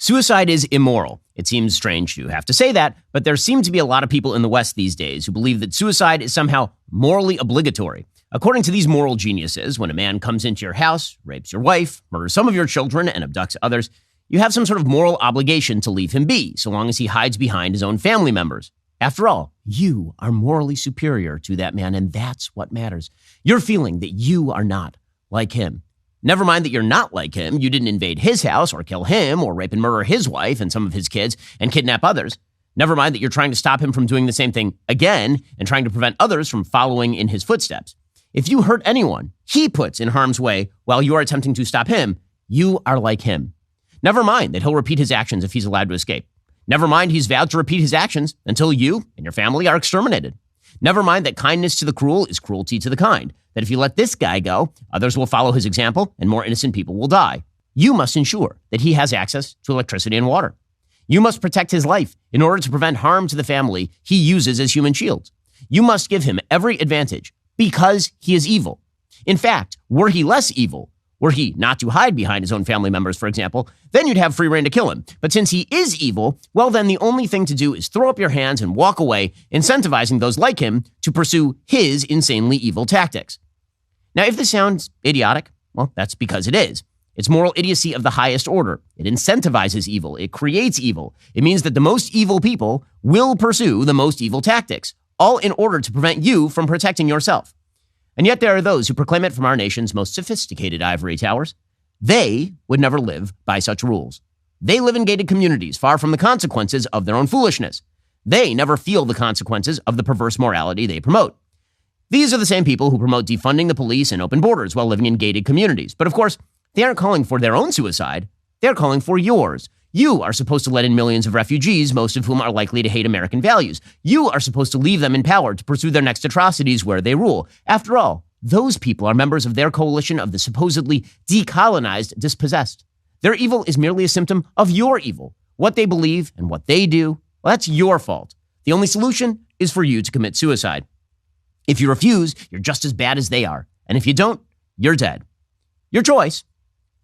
Suicide is immoral. It seems strange to have to say that, but there seem to be a lot of people in the West these days who believe that suicide is somehow morally obligatory. According to these moral geniuses, when a man comes into your house, rapes your wife, murders some of your children, and abducts others, you have some sort of moral obligation to leave him be, so long as he hides behind his own family members. After all, you are morally superior to that man, and that's what matters. You're feeling that you are not like him. Never mind that you're not like him. You didn't invade his house or kill him or rape and murder his wife and some of his kids and kidnap others. Never mind that you're trying to stop him from doing the same thing again and trying to prevent others from following in his footsteps. If you hurt anyone he puts in harm's way while you are attempting to stop him, you are like him. Never mind that he'll repeat his actions if he's allowed to escape. Never mind he's vowed to repeat his actions until you and your family are exterminated. Never mind that kindness to the cruel is cruelty to the kind. That if you let this guy go, others will follow his example and more innocent people will die. You must ensure that he has access to electricity and water. You must protect his life in order to prevent harm to the family he uses as human shields. You must give him every advantage because he is evil. In fact, were he less evil, were he not to hide behind his own family members, for example, then you'd have free rein to kill him. But since he is evil, well, then the only thing to do is throw up your hands and walk away, incentivizing those like him to pursue his insanely evil tactics. Now, if this sounds idiotic, well, that's because it is. It's moral idiocy of the highest order. It incentivizes evil. It creates evil. It means that the most evil people will pursue the most evil tactics, all in order to prevent you from protecting yourself. And yet there are those who proclaim it from our nation's most sophisticated ivory towers. They would never live by such rules. They live in gated communities, far from the consequences of their own foolishness. They never feel the consequences of the perverse morality they promote. These are the same people who promote defunding the police and open borders while living in gated communities. But of course, they aren't calling for their own suicide. They're calling for yours. You are supposed to let in millions of refugees, most of whom are likely to hate American values. You are supposed to leave them in power to pursue their next atrocities where they rule. After all, those people are members of their coalition of the supposedly decolonized dispossessed. Their evil is merely a symptom of your evil. What they believe and what they do, well, that's your fault. The only solution is for you to commit suicide. If you refuse, you're just as bad as they are. And if you don't, you're dead. Your choice.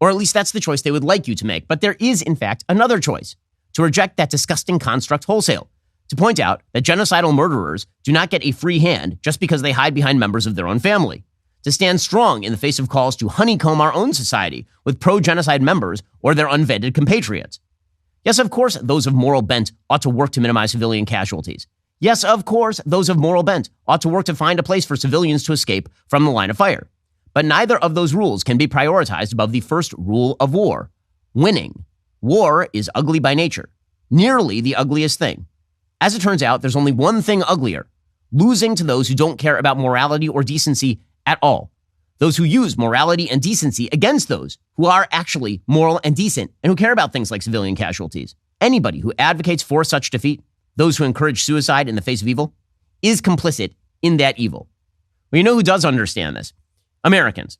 Or at least that's the choice they would like you to make. But there is, in fact, another choice: to reject that disgusting construct wholesale, to point out that genocidal murderers do not get a free hand just because they hide behind members of their own family, to stand strong in the face of calls to honeycomb our own society with pro-genocide members or their unvetted compatriots. Yes, of course, those of moral bent ought to work to minimize civilian casualties. Yes, of course, those of moral bent ought to work to find a place for civilians to escape from the line of fire. But neither of those rules can be prioritized above the first rule of war: winning. War is ugly by nature, nearly the ugliest thing. As it turns out, there's only one thing uglier: losing to those who don't care about morality or decency at all. Those who use morality and decency against those who are actually moral and decent and who care about things like civilian casualties. Anybody who advocates for such defeat, those who encourage suicide in the face of evil, is complicit in that evil. Well, you know who does understand this? Americans.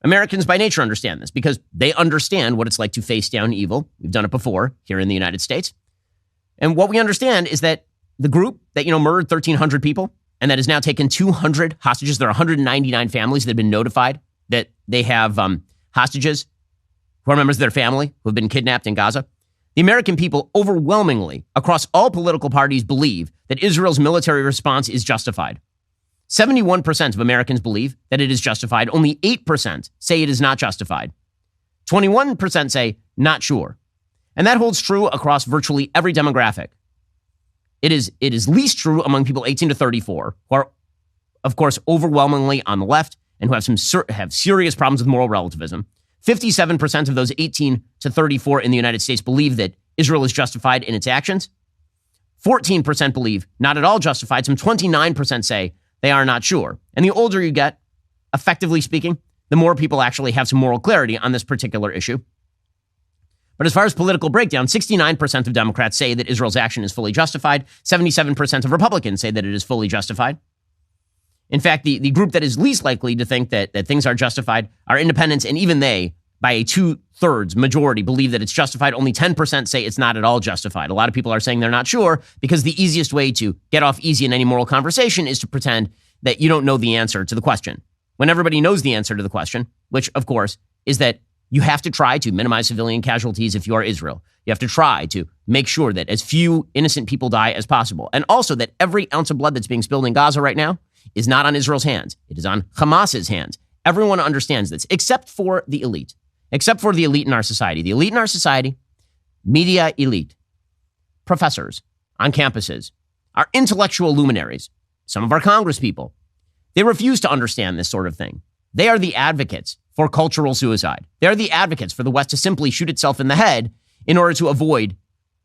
Americans by nature understand this because they understand what it's like to face down evil. We've done it before here in the United States. And what we understand is that the group that, murdered 1,300 people and that has now taken 200 hostages, there are 199 families that have been notified that they have hostages who are members of their family who have been kidnapped in Gaza. The American people overwhelmingly across all political parties believe that Israel's military response is justified. 71% of Americans believe that it is justified. Only 8% say it is not justified. 21% say not sure. And that holds true across virtually every demographic. It is least true among people 18 to 34, who are, of course, overwhelmingly on the left and who have serious problems with moral relativism. 57% of those 18 to 34 in the United States believe that Israel is justified in its actions. 14% believe not at all justified. Some 29% say they are not sure. And the older you get, effectively speaking, the more people actually have some moral clarity on this particular issue. But as far as political breakdown, 69% of Democrats say that Israel's action is fully justified. 77% of Republicans say that it is fully justified. In fact, the group that is least likely to think that things are justified are independents, and even they, by a 2/3 majority, believe that it's justified. Only 10% say it's not at all justified. A lot of people are saying they're not sure because the easiest way to get off easy in any moral conversation is to pretend that you don't know the answer to the question. When everybody knows the answer to the question, which, of course, is that You have to try to minimize civilian casualties if you are Israel. You have to try to make sure that as few innocent people die as possible. And also that every ounce of blood that's being spilled in Gaza right now is not on Israel's hands. It is on Hamas's hands. Everyone understands this, except for the elite. Except for the elite in our society. The elite in our society, media elite, professors on campuses, our intellectual luminaries, some of our Congress people, they refuse to understand this sort of thing. They are the advocates for cultural suicide. They are the advocates for the West to simply shoot itself in the head in order to avoid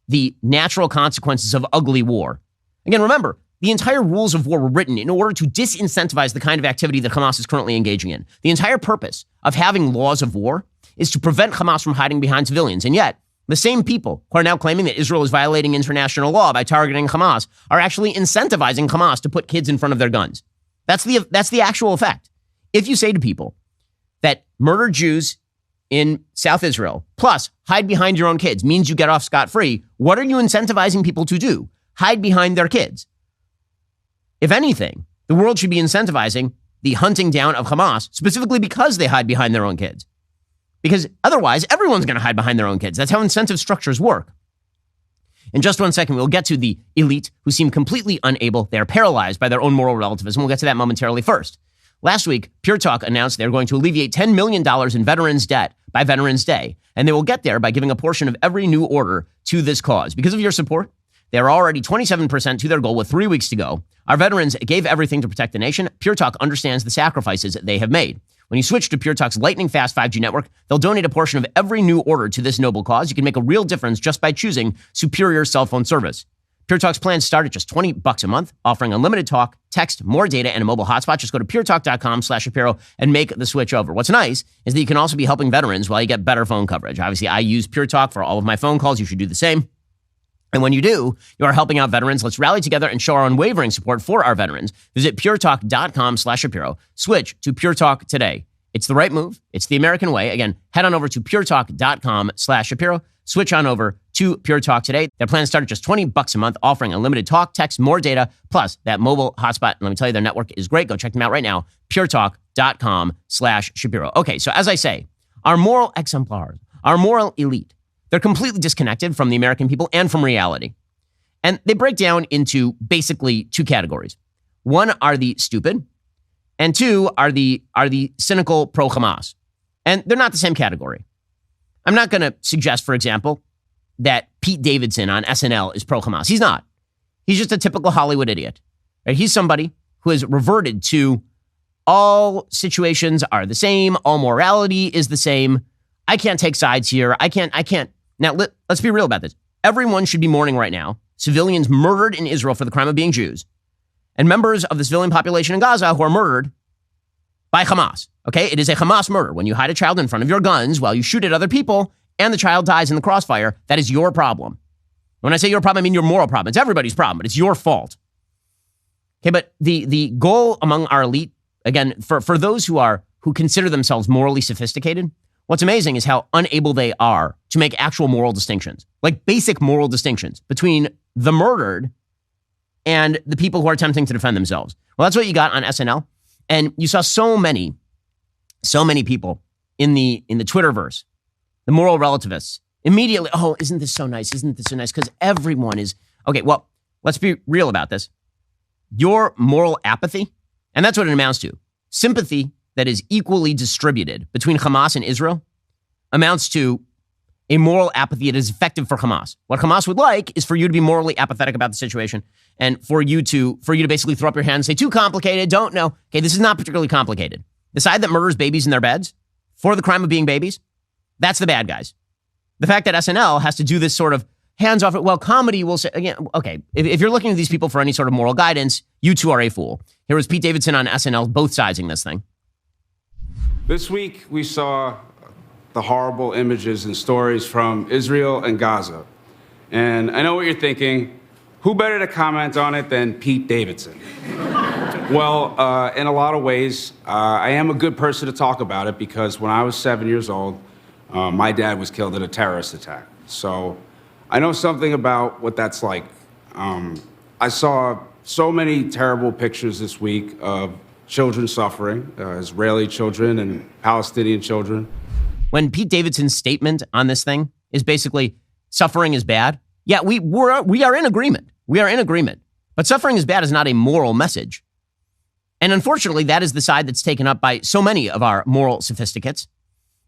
the natural consequences of ugly war. Again, remember, the entire rules of war were written in order to disincentivize the kind of activity that Hamas is currently engaging in. The entire purpose of having laws of war is to prevent Hamas from hiding behind civilians. And yet, the same people who are now claiming that Israel is violating international law by targeting Hamas are actually incentivizing Hamas to put kids in front of their guns. That's the actual effect. If you say to people that murder Jews in South Israel, plus hide behind your own kids, means you get off scot-free, what are you incentivizing people to do? Hide behind their kids. If anything, the world should be incentivizing the hunting down of Hamas, specifically because they hide behind their own kids. Because otherwise, everyone's going to hide behind their own kids. That's how incentive structures work. In just 1 second, we'll get to the elite who seem completely unable. They are paralyzed by their own moral relativism. We'll get to that momentarily first. Last week, Pure Talk announced they're going to alleviate $10 million in veterans' debt by Veterans Day. And they will get there by giving a portion of every new order to this cause. Because of your support, they're already 27% to their goal with 3 weeks to go. Our veterans gave everything to protect the nation. Pure Talk understands the sacrifices they have made. When you switch to Pure Talk's lightning-fast 5G network, they'll donate a portion of every new order to this noble cause. You can make a real difference just by choosing superior cell phone service. Pure Talk's plans start at just $20 a month, offering unlimited talk, text, more data, and a mobile hotspot. Just go to puretalk.com/Shapiro and make the switch over. What's nice is that you can also be helping veterans while you get better phone coverage. Obviously, I use Pure Talk for all of my phone calls. You should do the same. And when you do, you are helping out veterans. Let's rally together and show our unwavering support for our veterans. Visit puretalk.com/Shapiro. Switch to Pure Talk today. It's the right move. It's the American way. Again, head on over to puretalk.com/Shapiro. Switch on over to Pure Talk today. Their plans start at just $20 a month, offering unlimited talk, text, more data, plus that mobile hotspot. And let me tell you, their network is great. Go check them out right now. puretalk.com/Shapiro. Okay, so as I say, our moral exemplars, our moral elite, they're completely disconnected from the American people and from reality. And they break down into basically two categories. One are the stupid, and two are the cynical pro-Hamas. And they're not the same category. I'm not going to suggest, for example, that Pete Davidson on SNL is pro-Hamas. He's not. He's just a typical Hollywood idiot. Right? He's somebody who has reverted to all situations are the same, all morality is the same. I can't take sides here. I can't. Now, let's be real about this. Everyone should be mourning right now. Civilians murdered in Israel for the crime of being Jews, and members of the civilian population in Gaza who are murdered by Hamas. Okay? It is a Hamas murder. When you hide a child in front of your guns while you shoot at other people and the child dies in the crossfire, that is your problem. When I say your problem, I mean your moral problem. It's everybody's problem, but it's your fault. Okay, but the goal among our elite, again, for those who consider themselves morally sophisticated, what's amazing is how unable they are to make actual moral distinctions, like basic moral distinctions between the murdered and the people who are attempting to defend themselves. Well, that's what you got on SNL. And you saw so many people in the Twitterverse, the moral relativists, immediately, oh, isn't this so nice? Isn't this so nice? Because everyone is, okay, well, let's be real about this. Your moral apathy, and that's what it amounts to, sympathy that is equally distributed between Hamas and Israel, amounts to a moral apathy that is effective for Hamas. What Hamas would like is for you to be morally apathetic about the situation and for you to basically throw up your hands and say, too complicated, don't know. Okay, this is not particularly complicated. The side that murders babies in their beds for the crime of being babies, that's the bad guys. The fact that SNL has to do this sort of hands off, well, comedy will say, again, okay, if you're looking to these people for any sort of moral guidance, you too are a fool. Here was Pete Davidson on SNL, both siding this thing. This week, we saw the horrible images and stories from Israel and Gaza. And I know what you're thinking. Who better to comment on it than Pete Davidson? Well, in a lot of ways, I am a good person to talk about it because when I was 7 years old, my dad was killed in a terrorist attack. So I know something about what that's like. I saw so many terrible pictures this week of children suffering, Israeli children and Palestinian children. when Pete Davidson's statement on this thing is basically suffering is bad. Yeah, we are in agreement. We are in agreement. But suffering is bad is not a moral message. And unfortunately, that is the side that's taken up by so many of our moral sophisticates.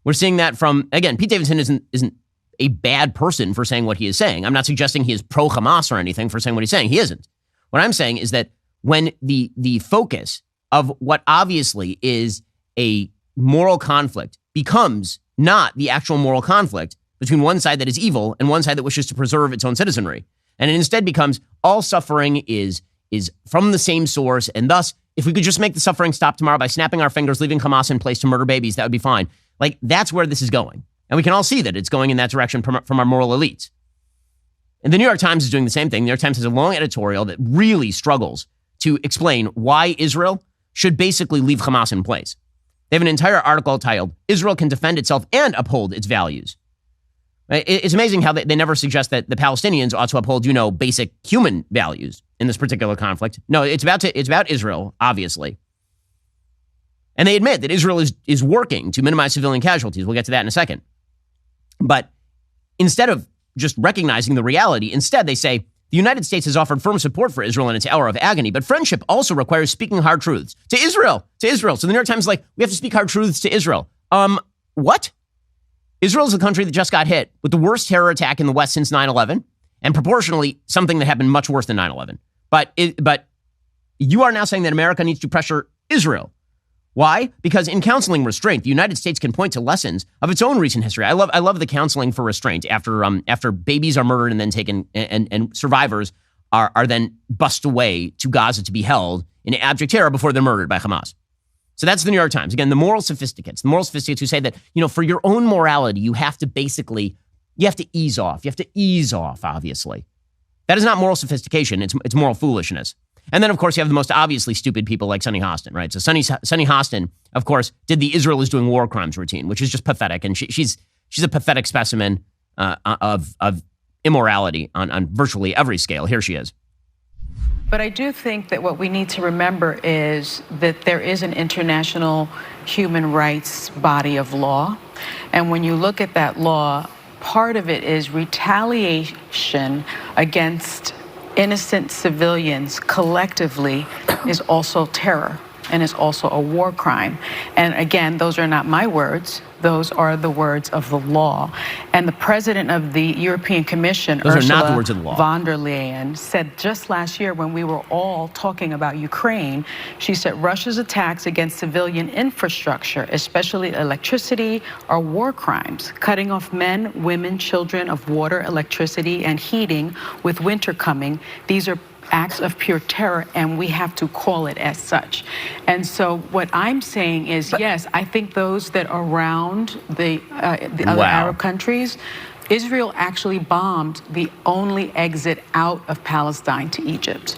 We're seeing that from, again, Pete Davidson isn't a bad person for saying what he is saying. I'm not suggesting he is pro-Hamas or anything for saying what he's saying. He isn't. What I'm saying is that when the focus of what obviously is a moral conflict becomes not the actual moral conflict between one side that is evil and one side that wishes to preserve its own citizenry, and it instead becomes all suffering is from the same source, and thus, if we could just make the suffering stop tomorrow by snapping our fingers, leaving Hamas in place to murder babies, that would be fine. Like, that's where this is going. And we can all see that it's going in that direction from our moral elites. And the New York Times is doing the same thing. The New York Times has a long editorial that really struggles to explain why Israel should basically leave Hamas in place. They have an entire article titled, Israel Can Defend Itself and Uphold Its Values. It's amazing how they never suggest that the Palestinians ought to uphold, basic human values in this particular conflict. No, it's about Israel, obviously. And they admit that Israel is working to minimize civilian casualties. We'll get to that in a second. But instead of just recognizing the reality, instead they say, the United States has offered firm support for Israel in its hour of agony, but friendship also requires speaking hard truths to Israel. So the New York Times is like, we have to speak hard truths to Israel. What? Israel is a country that just got hit with the worst terror attack in the West since 9/11, and proportionally something that happened much worse than 9/11. But you are now saying that America needs to pressure Israel. Why? Because in counseling restraint, the United States can point to lessons of its own recent history. I love the counseling for restraint after babies are murdered and then taken and survivors are then bussed away to Gaza to be held in abject terror before they're murdered by Hamas. So that's the New York Times. Again, the moral sophisticates who say that, for your own morality, you have to ease off. You have to ease off, obviously. That is not moral sophistication. It's moral foolishness. And then, of course, you have the most obviously stupid people like Sunny Hostin, right? So Sunny Hostin, of course, did the Israel is doing war crimes routine, which is just pathetic. And she's a pathetic specimen of immorality on virtually every scale. Here she is. But I do think that what we need to remember is that there is an international human rights body of law. And when you look at that law, part of it is retaliation against innocent civilians collectively is also terror and is also a war crime. And again, those are not my words. Those are the words of the law. And the president of the European Commission, Ursula von der Leyen, said just last year when we were all talking about Ukraine, she said Russia's attacks against civilian infrastructure, especially electricity, are war crimes. Cutting off men, women, children of water, electricity, and heating with winter coming. These are acts of pure terror, and we have to call it as such. And so what I'm saying is, yes, I think those that are around the other Arab countries, Israel actually bombed the only exit out of Palestine to Egypt.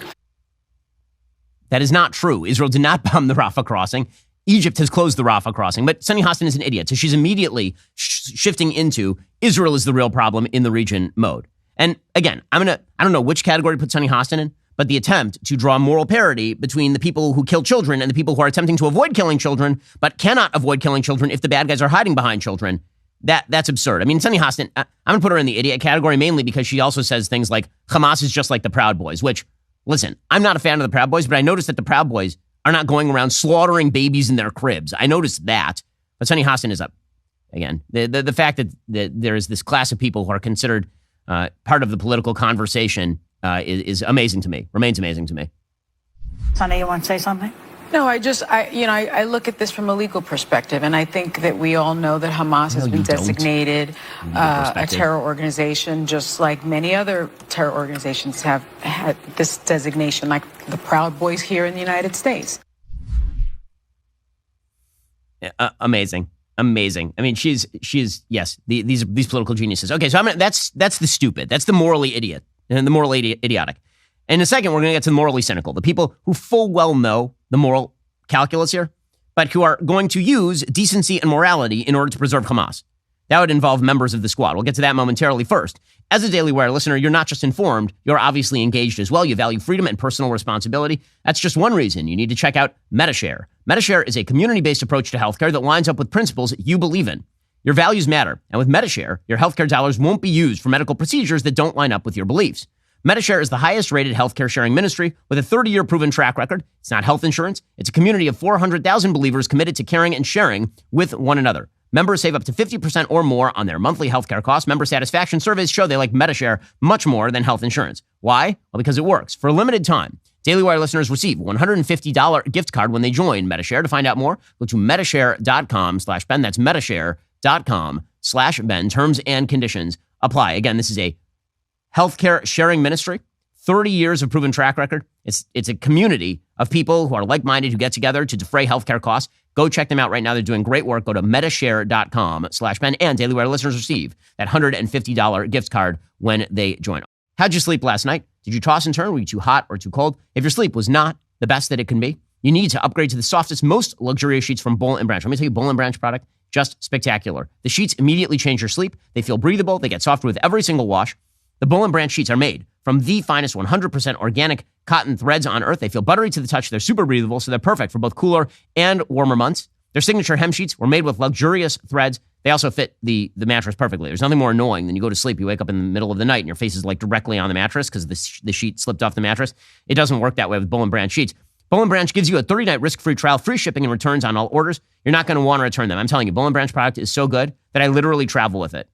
That is not true. Israel did not bomb the Rafah crossing. Egypt has closed the Rafah crossing, but Sunny Hostin is an idiot. So she's immediately shifting into Israel is the real problem in the region mode. And again, I don't know which category to put Sunny Hostin in, but the attempt to draw moral parity between the people who kill children and the people who are attempting to avoid killing children, but cannot avoid killing children if the bad guys are hiding behind children, that's absurd. I mean, Sunny Hostin, I'm going to put her in the idiot category mainly because she also says things like Hamas is just like the Proud Boys, which, listen, I'm not a fan of the Proud Boys, but I noticed that the Proud Boys are not going around slaughtering babies in their cribs. I noticed that. But Sunny Hostin is up. Again, the fact that there is this class of people who are considered part of the political conversation is amazing to me, remains amazing to me. Sunny, you want to say something? No, I look at this from a legal perspective, and I think that we all know that Hamas has been designated a terror organization, just like many other terror organizations have had this designation, like the Proud Boys here in the United States. Amazing. I mean, she's yes, these political geniuses. Okay, so that's the stupid. That's the morally idiot and the morally idiotic. In a second, we're going to get to the morally cynical, the people who full well know the moral calculus here, but who are going to use decency and morality in order to preserve Hamas. That would involve members of the squad. We'll get to that momentarily. First, as a Daily Wire listener, you're not just informed, you're obviously engaged as well. You value freedom and personal responsibility. That's just one reason you need to check out MediShare. MediShare is a community-based approach to healthcare that lines up with principles you believe in. Your values matter, and with MediShare, your healthcare dollars won't be used for medical procedures that don't line up with your beliefs. MediShare is the highest-rated healthcare sharing ministry with a 30-year proven track record. It's not health insurance. It's a community of 400,000 believers committed to caring and sharing with one another. Members save up to 50% or more on their monthly healthcare costs. Member satisfaction surveys show they like MediShare much more than health insurance. Why? Well, because it works. For a limited time, Daily Wire listeners receive a $150 gift card when they join MediShare. To find out more, go to medishare.com/Ben. That's medishare.com/Ben. Terms and conditions apply. Again, this is a healthcare sharing ministry, 30 years of proven track record. It's a community of people who are like-minded, who get together to defray healthcare costs. Go check them out right now. They're doing great work. Go to medishare.com/Ben. And Daily Wire listeners receive that $150 gift card when they join. How'd you sleep last night? Did you toss and turn? Were you too hot or too cold? If your sleep was not the best that it can be, you need to upgrade to the softest, most luxurious sheets from Boll & Branch. Let me tell you, Boll & Branch product, just spectacular. The sheets immediately change your sleep. They feel breathable. They get softer with every single wash. The Boll & Branch sheets are made from the finest 100% organic cotton threads on earth. They feel buttery to the touch. They're super breathable, so they're perfect for both cooler and warmer months. Their signature hem sheets were made with luxurious threads. They also fit the mattress perfectly. There's nothing more annoying than you go to sleep, you wake up in the middle of the night, and your face is like directly on the mattress because the sheet slipped off the mattress. It doesn't work that way with Boll & Branch sheets. Boll & Branch gives you a 30-night risk-free trial, free shipping and returns on all orders. You're not going to want to return them. I'm telling you, Boll & Branch product is so good that I literally travel with it.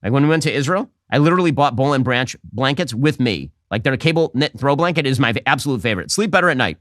Like when we went to Israel, I literally bought Boll & Branch blankets with me. Like their cable knit throw blanket is my absolute favorite. Sleep better at night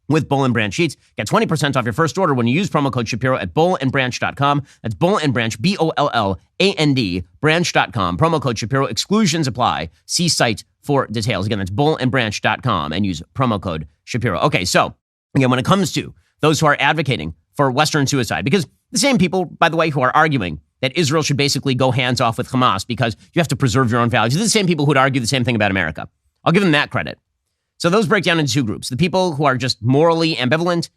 with Boll & Branch sheets. Get 20% off your first order when you use promo code Shapiro at bollandbranch.com. That's Boll & Branch, BOLLAND, branch.com. Promo code Shapiro. Exclusions apply. See site for details. Again, that's bollandbranch.com and use promo code Shapiro. Okay, so again, when it comes to those who are advocating for Western suicide, because the same people, by the way, who are arguing that Israel should basically go hands off with Hamas because you have to preserve your own values, they're the same people who would argue the same thing about America. I'll give them that credit. So those break down into two groups. The people who are just morally ambivalent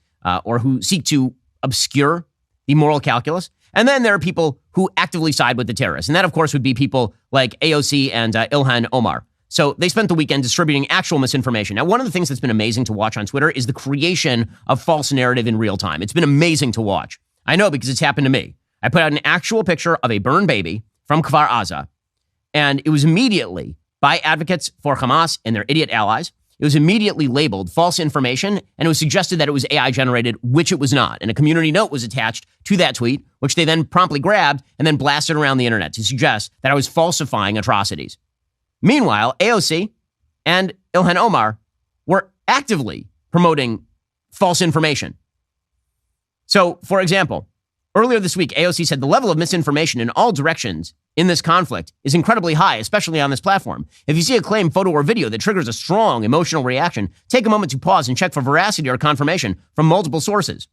or who seek to obscure the moral calculus. And then there are people who actively side with the terrorists. And that, of course, would be people like AOC and Ilhan Omar. So they spent the weekend distributing actual misinformation. Now, one of the things that's been amazing to watch on Twitter is the creation of false narrative in real time. It's been amazing to watch. I know because it's happened to me. I put out an actual picture of a burned baby from Kfar Aza, and it was immediately, by advocates for Hamas and their idiot allies, it was immediately labeled false information, and it was suggested that it was AI generated, which it was not. And a community note was attached to that tweet, which they then promptly grabbed and then blasted around the internet to suggest that I was falsifying atrocities. Meanwhile, AOC and Ilhan Omar were actively promoting false information. So, for example, earlier this week, AOC said the level of misinformation in all directions in this conflict is incredibly high, especially on this platform. If you see a claim, photo, or video that triggers a strong emotional reaction, take a moment to pause and check for veracity or confirmation from multiple sources.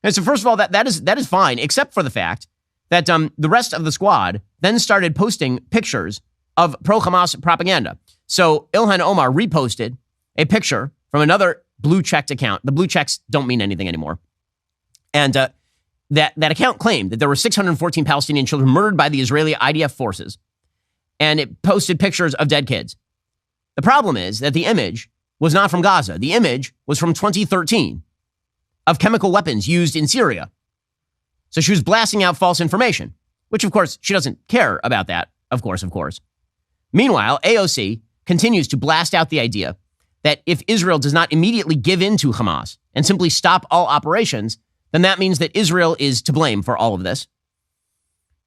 And so first of all, that is fine, except for the fact that the rest of the squad then started posting pictures of pro-Hamas propaganda. So Ilhan Omar reposted a picture from another blue-checked account. The blue checks don't mean anything anymore. And that account claimed that there were 614 Palestinian children murdered by the Israeli IDF forces. And it posted pictures of dead kids. The problem is that the image was not from Gaza. The image was from 2013 of chemical weapons used in Syria. So she was blasting out false information, which of course she doesn't care about that, of course. Meanwhile, AOC continues to blast out the idea that if Israel does not immediately give in to Hamas and simply stop all operations, then that means that Israel is to blame for all of this.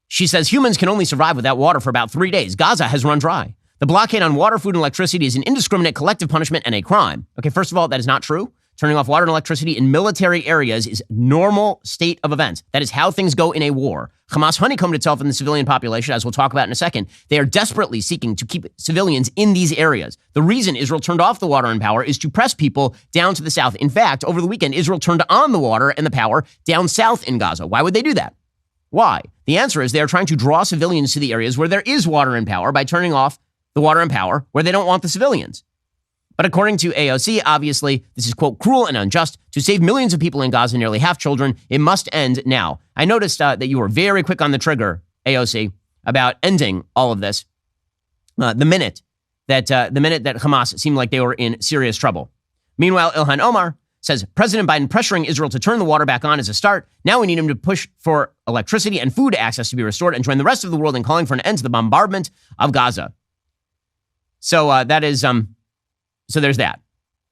She says humans can only survive without water for about 3 days. Gaza has run dry. The blockade on water, food, and electricity is an indiscriminate collective punishment and a crime. Okay, first of all, that is not true. Turning off water and electricity in military areas is normal state of events. That is how things go in a war. Hamas honeycombed itself in the civilian population, as we'll talk about in a second. They are desperately seeking to keep civilians in these areas. The reason Israel turned off the water and power is to press people down to the south. In fact, over the weekend, Israel turned on the water and the power down south in Gaza. Why would they do that? Why? The answer is they are trying to draw civilians to the areas where there is water and power by turning off the water and power where they don't want the civilians. But according to AOC, obviously, this is, quote, cruel and unjust. To save millions of people in Gaza, nearly half children, it must end now. I noticed that you were very quick on the trigger, AOC, about ending all of this the minute that Hamas seemed like they were in serious trouble. Meanwhile, Ilhan Omar says President Biden pressuring Israel to turn the water back on is a start. Now we need him to push for electricity and food access to be restored and join the rest of the world in calling for an end to the bombardment of Gaza. So that is, so there's that.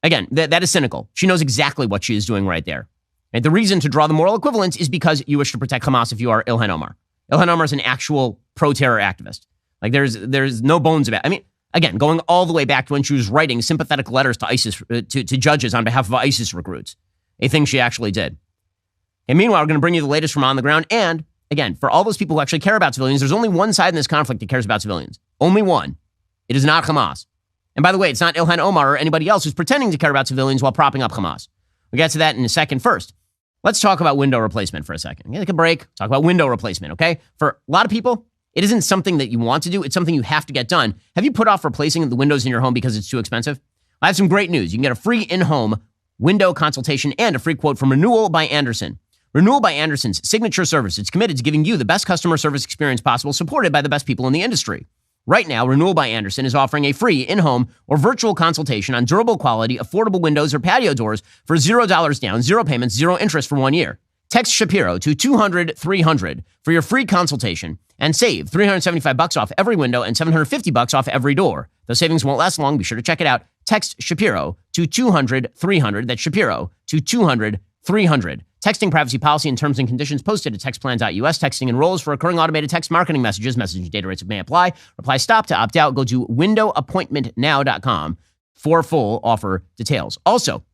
Again, that is cynical. She knows exactly what she is doing right there. And the reason to draw the moral equivalence is because you wish to protect Hamas if you are Ilhan Omar. Ilhan Omar is an actual pro-terror activist. Like there's no bones about it. I mean, again, going all the way back to when she was writing sympathetic letters to ISIS, to judges on behalf of ISIS recruits, a thing she actually did. And meanwhile, we're going to bring you the latest from on the ground. And again, for all those people who actually care about civilians, there's only one side in this conflict that cares about civilians. Only one. It is not Hamas. And by the way, it's not Ilhan Omar or anybody else who's pretending to care about civilians while propping up Hamas. We'll get to that in a second. First, let's talk about window replacement for a second. Take a break. Talk about window replacement, okay? For a lot of people, it isn't something that you want to do. It's something you have to get done. Have you put off replacing the windows in your home because it's too expensive? I have some great news. You can get a free in-home window consultation and a free quote from Renewal by Andersen. Renewal by Andersen's signature service. It's committed to giving you the best customer service experience possible, supported by the best people in the industry. Right now, Renewal by Andersen is offering a free in-home or virtual consultation on durable quality, affordable windows or patio doors for $0 down, 0 payments, 0 interest for 1 year. Text Shapiro to 200-300 for your free consultation and save $375 off every window and $750 off every door. Those savings won't last long. Be sure to check it out. Text Shapiro to 200-300. That's Shapiro to 200-300. Texting privacy policy and terms and conditions posted at textplan.us. Texting enrolls for recurring automated text marketing messages. Messaging data rates may apply. Reply stop to opt out. Go to windowappointmentnow.com for full offer details. Also,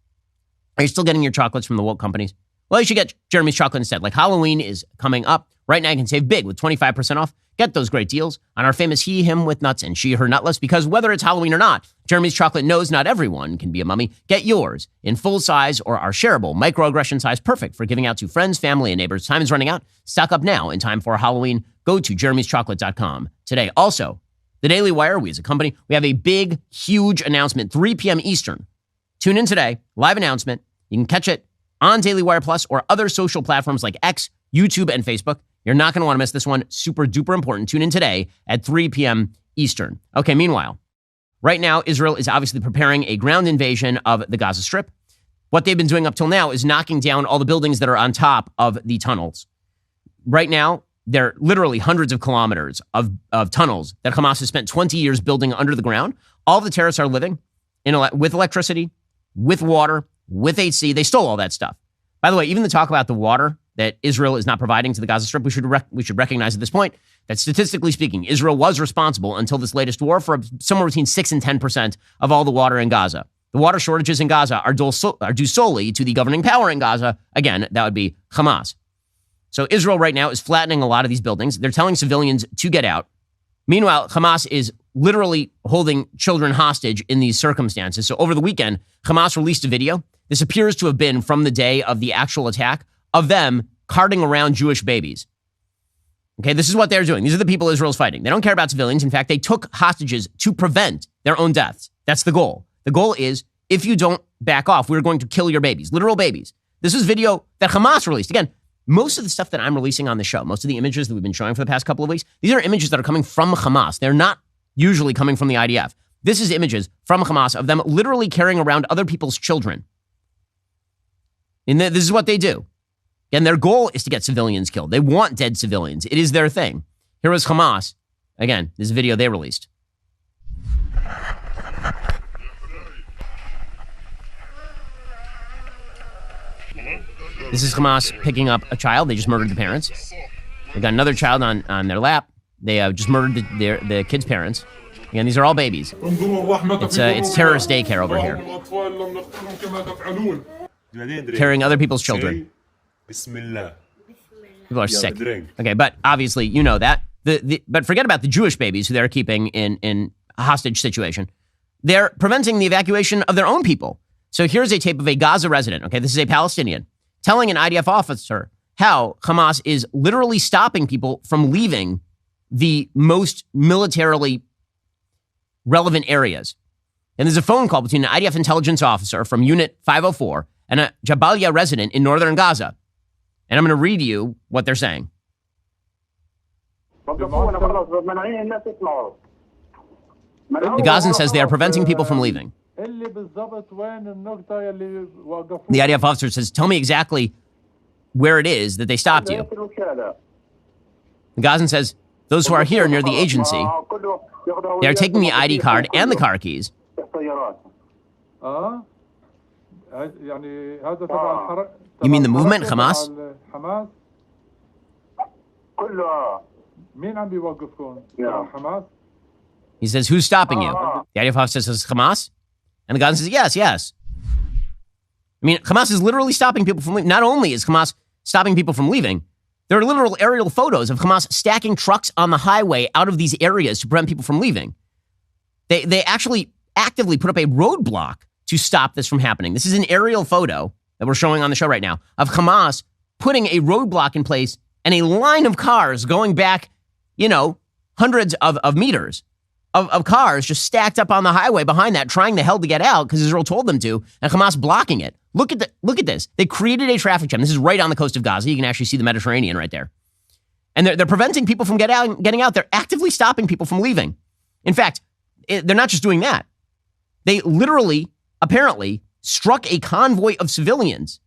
are you still getting your chocolates from the woke companies? Well, you should get Jeremy's chocolate instead. Like Halloween is coming up. Right now, you can save big with 25% off. Get those great deals on our famous he, him with nuts and she, her nutless, because whether it's Halloween or not, Jeremy's chocolate knows not everyone can be a mummy. Get yours in full size or our shareable microaggression size, perfect for giving out to friends, family, and neighbors. Time is running out. Stock up now in time for Halloween. Go to jeremy'schocolate.com today. Also, the Daily Wire, we as a company, we have a big, huge announcement, 3 p.m. Eastern. Tune in today, live announcement. You can catch it on Daily Wire Plus or other social platforms like X, YouTube, and Facebook. You're not going to want to miss this one. Super duper important. Tune in today at 3 p.m. Eastern. Okay, meanwhile, right now, Israel is obviously preparing a ground invasion of the Gaza Strip. What they've been doing up till now is knocking down all the buildings that are on top of the tunnels. Right now, there are literally hundreds of kilometers of tunnels that Hamas has spent 20 years building under the ground. All the terrorists are living with electricity, with water, with HC. They stole all that stuff. By the way, even the talk about the water that Israel is not providing to the Gaza Strip, we should recognize at this point that statistically speaking, Israel was responsible until this latest war for somewhere between 6 and 10% of all the water in Gaza. The water shortages in Gaza are due solely to the governing power in Gaza. Again, that would be Hamas. So Israel right now is flattening a lot of these buildings. They're telling civilians to get out. Meanwhile, Hamas is literally holding children hostage in these circumstances. So over the weekend, Hamas released a video. This appears to have been from the day of the actual attack, of them carting around Jewish babies. Okay, this is what they're doing. These are the people Israel's fighting. They don't care about civilians. In fact, they took hostages to prevent their own deaths. That's the goal. The goal is, if you don't back off, we're going to kill your babies, literal babies. This is video that Hamas released. Again, most of the stuff that I'm releasing on the show, most of the images that we've been showing for the past couple of weeks, these are images that are coming from Hamas. They're not usually coming from the IDF. This is images from Hamas of them literally carrying around other people's children. And this is what they do. And their goal is to get civilians killed. They want dead civilians. It is their thing. Here was Hamas. Again, this video they released. This is Hamas picking up a child. They just murdered the parents. They got another child on their lap. They just murdered the kid's parents. Again, these are all babies. It's terrorist daycare over here. Carrying other people's children. People are sick. Okay, but obviously, you know that. But forget about the Jewish babies who they're keeping in a hostage situation. They're preventing the evacuation of their own people. So here's a tape of a Gaza resident. Okay, this is a Palestinian telling an IDF officer how Hamas is literally stopping people from leaving the most militarily relevant areas. And there's a phone call between an IDF intelligence officer from Unit 504 and a Jabalia resident in northern Gaza. And I'm going to read you what they're saying. The Gazan says they are preventing people from leaving. The IDF officer says, tell me exactly where it is that they stopped you. The Gazan says, those who are here near the agency, they are taking the ID card and the car keys. You mean the movement, Hamas? He says, who's stopping you? The IDF officer says, Hamas? And the Gazan says, yes, yes. I mean, Hamas is literally stopping people from leaving. Not only is Hamas stopping people from leaving, there are literal aerial photos of Hamas stacking trucks on the highway out of these areas to prevent people from leaving. They actually actively put up a roadblock to stop this from happening. This is an aerial photo that we're showing on the show right now of Hamas putting a roadblock in place and a line of cars going back, hundreds of meters of cars just stacked up on the highway behind that, trying the hell to get out because Israel told them to, and Hamas blocking it. Look at this. They created a traffic jam. This is right on the coast of Gaza. You can actually see the Mediterranean right there. And they're preventing people from getting out. They're actively stopping people from leaving. In fact, they're not just doing that. They literally, apparently, struck a convoy of civilians,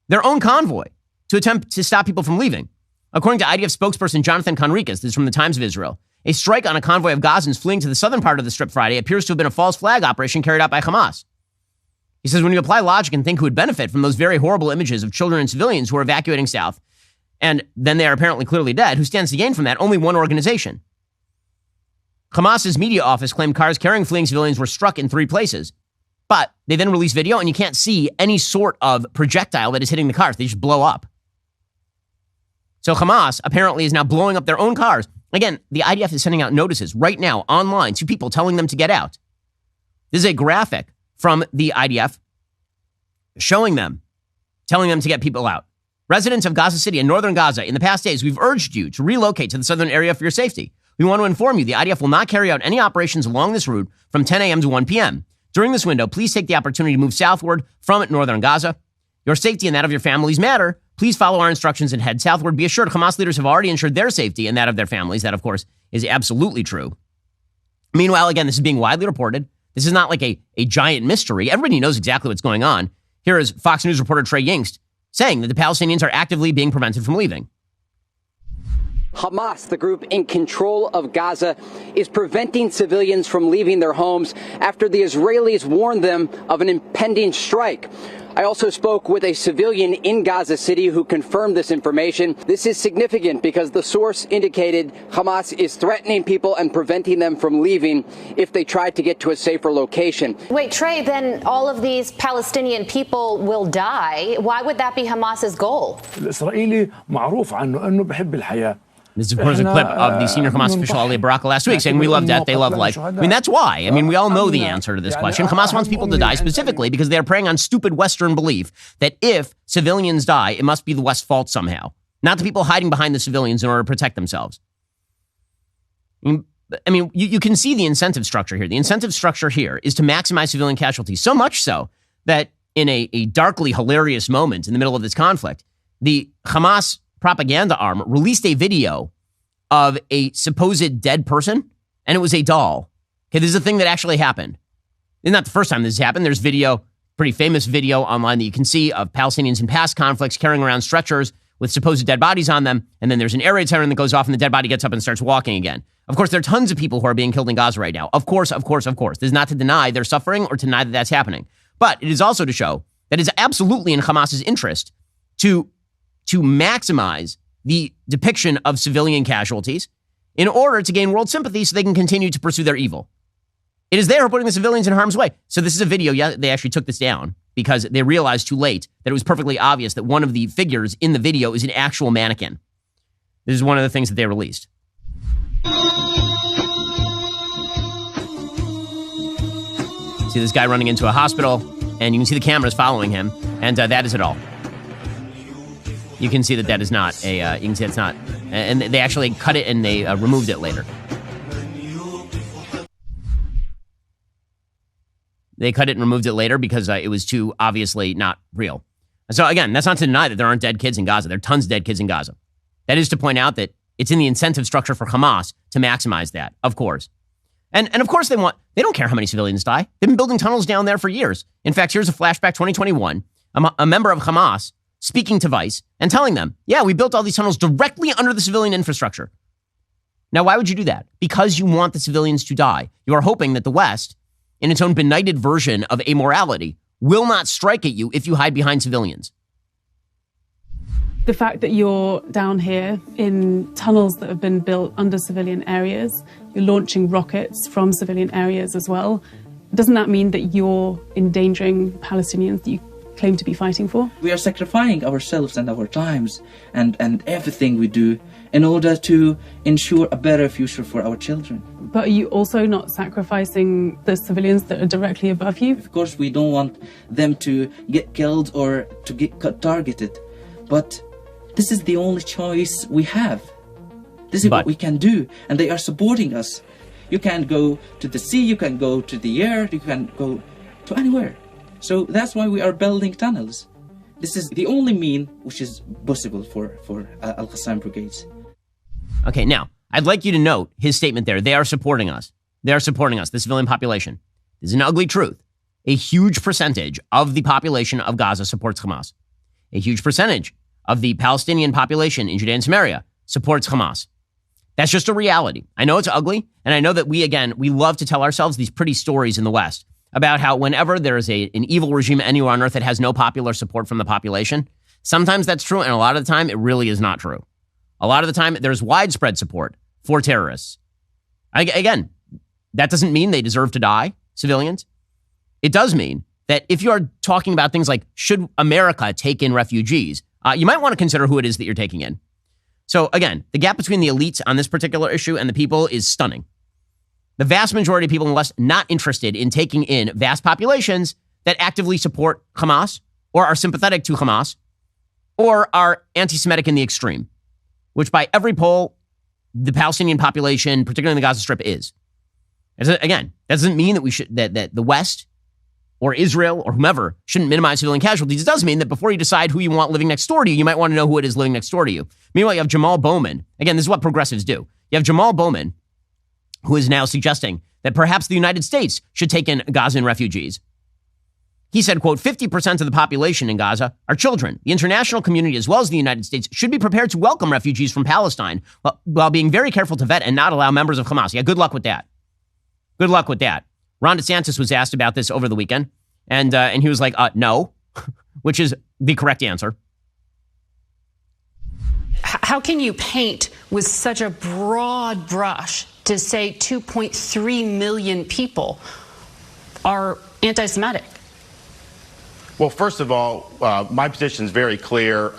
their own convoy, to attempt to stop people from leaving. According to IDF spokesperson Jonathan Conricus, this is from the Times of Israel, a strike on a convoy of Gazans fleeing to the southern part of the Strip Friday appears to have been a false flag operation carried out by Hamas. He says, when you apply logic and think who would benefit from those very horrible images of children and civilians who are evacuating south, and then they are apparently clearly dead, who stands to gain from that? Only one organization. Hamas's media office claimed cars carrying fleeing civilians were struck in 3 places. But they then release video and you can't see any sort of projectile that is hitting the cars. They just blow up. So Hamas apparently is now blowing up their own cars. Again, the IDF is sending out notices right now online to people telling them to get out. This is a graphic from the IDF telling them to get people out. Residents of Gaza City and northern Gaza, in the past days, we've urged you to relocate to the southern area for your safety. We want to inform you the IDF will not carry out any operations along this route from 10 a.m. to 1 p.m. During this window, please take the opportunity to move southward from northern Gaza. Your safety and that of your families matter. Please follow our instructions and head southward. Be assured Hamas leaders have already ensured their safety and that of their families. That, of course, is absolutely true. Meanwhile, again, this is being widely reported. This is not like a giant mystery. Everybody knows exactly what's going on. Here is Fox News reporter Trey Yingst saying that the Palestinians are actively being prevented from leaving. Hamas, the group in control of Gaza, is preventing civilians from leaving their homes after the Israelis warned them of an impending strike. I also spoke with a civilian in Gaza City who confirmed this information. This is significant because the source indicated Hamas is threatening people and preventing them from leaving if they try to get to a safer location. Wait, Trey, then all of these Palestinian people will die. Why would that be Hamas's goal? الإسرائيلي معروف عنه أنه بحب الحياة. This is, of course, a clip of the senior Hamas official Ali Baraka last week saying, we love death, they love life. I mean, that's why. I mean, we all know the answer to this question. Hamas wants people to die specifically because they are preying on stupid Western belief that if civilians die, it must be the West's fault somehow, not the people hiding behind the civilians in order to protect themselves. I mean, you can see the incentive structure here. The incentive structure here is to maximize civilian casualties, so much so that in a darkly hilarious moment in the middle of this conflict, the Hamas propaganda arm released a video of a supposed dead person, and it was a doll. Okay, this is a thing that actually happened. It's not the first time this has happened. There's video, pretty famous video online that you can see of Palestinians in past conflicts carrying around stretchers with supposed dead bodies on them, and then there's an air raid siren that goes off and the dead body gets up and starts walking again. Of course, there are tons of people who are being killed in Gaza right now. Of course. This is not to deny their suffering or to deny that that's happening. But it is also to show that it's absolutely in Hamas's interest to maximize the depiction of civilian casualties in order to gain world sympathy so they can continue to pursue their evil. It is they who are putting the civilians in harm's way. So this is a video. Yeah, they actually took this down because they realized too late that it was perfectly obvious that one of the figures in the video is an actual mannequin. This is one of the things that they released. See this guy running into a hospital, and you can see the cameras following him, and that is it all. You can see that is not you can see it's not. And they actually cut it and they removed it later. They cut it and removed it later because it was too obviously not real. So again, that's not to deny that there aren't dead kids in Gaza. There are tons of dead kids in Gaza. That is to point out that it's in the incentive structure for Hamas to maximize that, of course. And of course they don't care how many civilians die. They've been building tunnels down there for years. In fact, here's a flashback 2021, a member of Hamas speaking to Vice and telling them, yeah, we built all these tunnels directly under the civilian infrastructure. Now, why would you do that? Because you want the civilians to die. You are hoping that the West, in its own benighted version of amorality, will not strike at you if you hide behind civilians. The fact that you're down here in tunnels that have been built under civilian areas, you're launching rockets from civilian areas as well, doesn't that mean that you're endangering Palestinians that you claim to be fighting for? We are sacrificing ourselves and our times and everything we do in order to ensure a better future for our children. But are you also not sacrificing the civilians that are directly above you? Of course, we don't want them to get killed or to get targeted, but this is the only choice we have. This is what we can do, and they are supporting us. You can go to the sea, you can go to the air, you can go to anywhere. So that's why we are building tunnels. This is the only mean which is possible for Al-Qassam brigades. Okay, now, I'd like you to note his statement there. They are supporting us. They are supporting us, the civilian population. This is an ugly truth. A huge percentage of the population of Gaza supports Hamas. A huge percentage of the Palestinian population in Judea and Samaria supports Hamas. That's just a reality. I know it's ugly, and I know that we love to tell ourselves these pretty stories in the West about how whenever there is an evil regime anywhere on earth that has no popular support from the population, sometimes that's true, and a lot of the time, it really is not true. A lot of the time, there's widespread support for terrorists. Again, that doesn't mean they deserve to die, civilians. It does mean that if you are talking about things like, should America take in refugees, you might want to consider who it is that you're taking in. So again, the gap between the elites on this particular issue and the people is stunning. The vast majority of people in the West not interested in taking in vast populations that actively support Hamas or are sympathetic to Hamas or are anti-Semitic in the extreme, which by every poll, the Palestinian population, particularly in the Gaza Strip, is. Again, that doesn't mean that we should that the West or Israel or whomever shouldn't minimize civilian casualties. It does mean that before you decide who you want living next door to you, you might want to know who it is living next door to you. Meanwhile, you have Jamal Bowman. Again, this is what progressives do. You have Jamal Bowman, who is now suggesting that perhaps the United States should take in Gazan refugees. He said, quote, 50% of the population in Gaza are children. The international community, as well as the United States, should be prepared to welcome refugees from Palestine while being very careful to vet and not allow members of Hamas. Yeah, good luck with that. Good luck with that. Ron DeSantis was asked about this over the weekend, and he was like, no, which is the correct answer. How can you paint with such a broad brush to say 2.3 million people are anti-Semitic? Well, first of all, my position is very clear.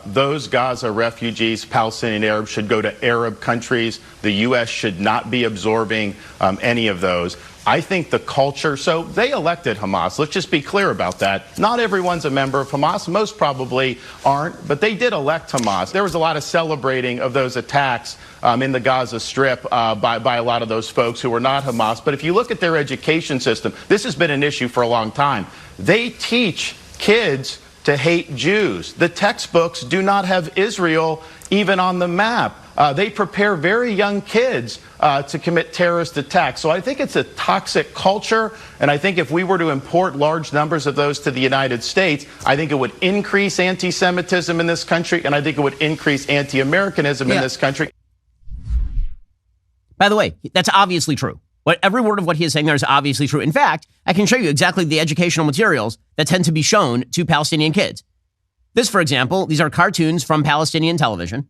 Those Gaza refugees, Palestinian Arabs, should go to Arab countries. The U.S. should not be absorbing any of those. I think the culture, so they elected Hamas. Let's just be clear about that. Not everyone's a member of Hamas. Most probably aren't, but they did elect Hamas. There was a lot of celebrating of those attacks in the Gaza Strip by a lot of those folks who were not Hamas. But if you look at their education system, this has been an issue for a long time. They teach kids to hate Jews. The textbooks do not have Israel even on the map. They prepare very young kids to commit terrorist attacks. So I think it's a toxic culture, and I think if we were to import large numbers of those to the United States, I think it would increase anti-Semitism in this country, and I think it would increase anti-Americanism in this country. By the way, that's obviously true. Every word of what he is saying there is obviously true. In fact, I can show you exactly the educational materials that tend to be shown to Palestinian kids. This, for example, these are cartoons from Palestinian television.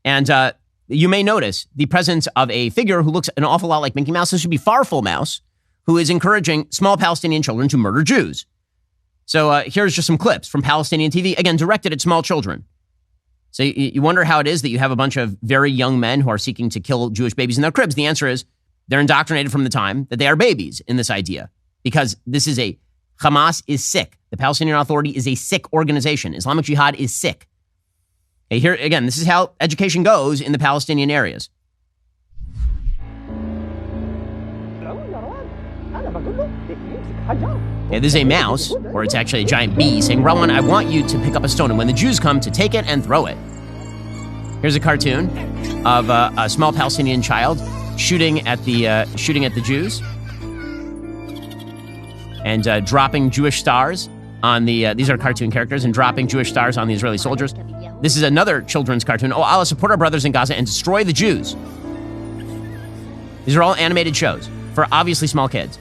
And you may notice the presence of a figure who looks an awful lot like Mickey Mouse. This should be Farfel Mouse, who is encouraging small Palestinian children to murder Jews. So here's just some clips from Palestinian TV, again, directed at small children. So you wonder how it is that you have a bunch of very young men who are seeking to kill Jewish babies in their cribs. The answer is they're indoctrinated from the time that they are babies in this idea, because this is Hamas is sick. The Palestinian Authority is a sick organization. Islamic Jihad is sick. Okay, here, again, this is how education goes in the Palestinian areas. Okay, this is a mouse, or it's actually a giant bee, saying, Rowan, I want you to pick up a stone, and when the Jews come, to take it and throw it. Here's a cartoon of a small Palestinian child shooting at the Jews and dropping Jewish stars on the. These are cartoon characters and dropping Jewish stars on the Israeli soldiers. This is another children's cartoon. Oh, Allah, support our brothers in Gaza and destroy the Jews. These are all animated shows for obviously small kids.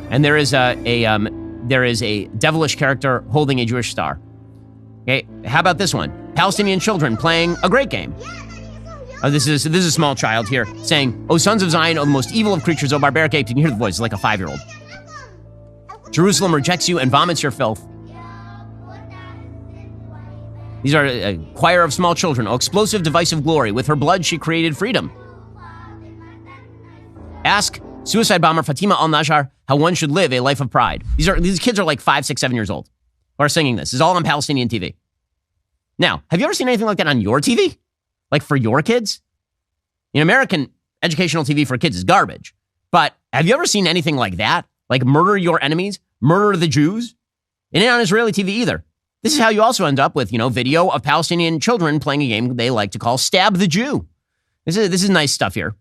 And there is a devilish character holding a Jewish star. Okay, how about this one? Palestinian children playing a great game. This is a small child here saying, "O sons of Zion, O the most evil of creatures, O barbaric apes." You can hear the voice, it's like a 5-year-old. Jerusalem rejects you and vomits your filth. These are a choir of small children. O explosive device of glory. With her blood, she created freedom. Ask suicide bomber Fatima al-Najjar how one should live a life of pride. These kids are like 5, 6, 7 years old who are singing this. This is all on Palestinian TV. Now, have you ever seen anything like that on your TV? Like for your kids? American educational TV for kids is garbage. But have you ever seen anything like that? Like murder your enemies? Murder the Jews? It ain't on Israeli TV either. This is how you also end up with, video of Palestinian children playing a game they like to call Stab the Jew. This is nice stuff here.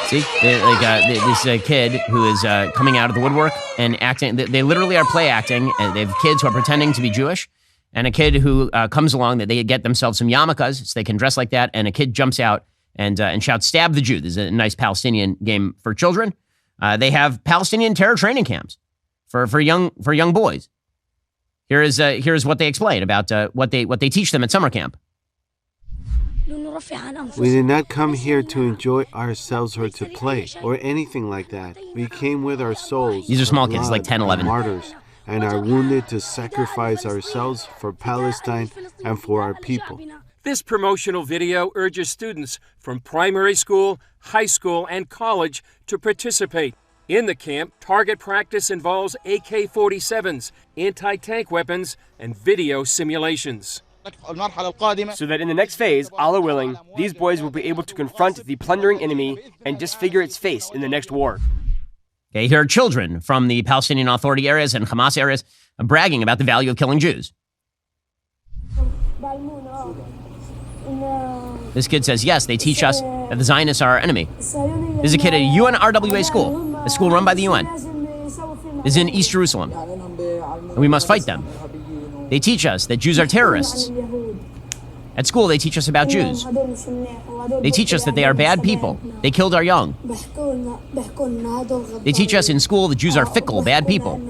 See, this kid who is coming out of the woodwork and acting. They literally are play acting. They have kids who are pretending to be Jewish, and a kid who comes along that they get themselves some yarmulkes so they can dress like that. And a kid jumps out and shouts, "Stab the Jew." This is a nice Palestinian game for children. They have Palestinian terror training camps for young boys. Here's what they explain about what they teach them at summer camp. We did not come here to enjoy ourselves or to play or anything like that. We came with our souls. These are small kids, like 10, 11. Martyrs, and are wounded to sacrifice ourselves for Palestine and for our people. This promotional video urges students from primary school, high school, and college to participate. In the camp, target practice involves AK-47s, anti-tank weapons, and video simulations. So that in the next phase, Allah willing, these boys will be able to confront the plundering enemy and disfigure its face in the next war. Okay, here are children from the Palestinian Authority areas and Hamas areas bragging about the value of killing Jews. This kid says, yes, they teach us that the Zionists are our enemy. This is a kid at a UNRWA school, a school run by the UN. This is in East Jerusalem. And we must fight them. They teach us that Jews are terrorists. At school, they teach us about Jews. They teach us that they are bad people. They killed our young. They teach us in school that Jews are fickle, bad people.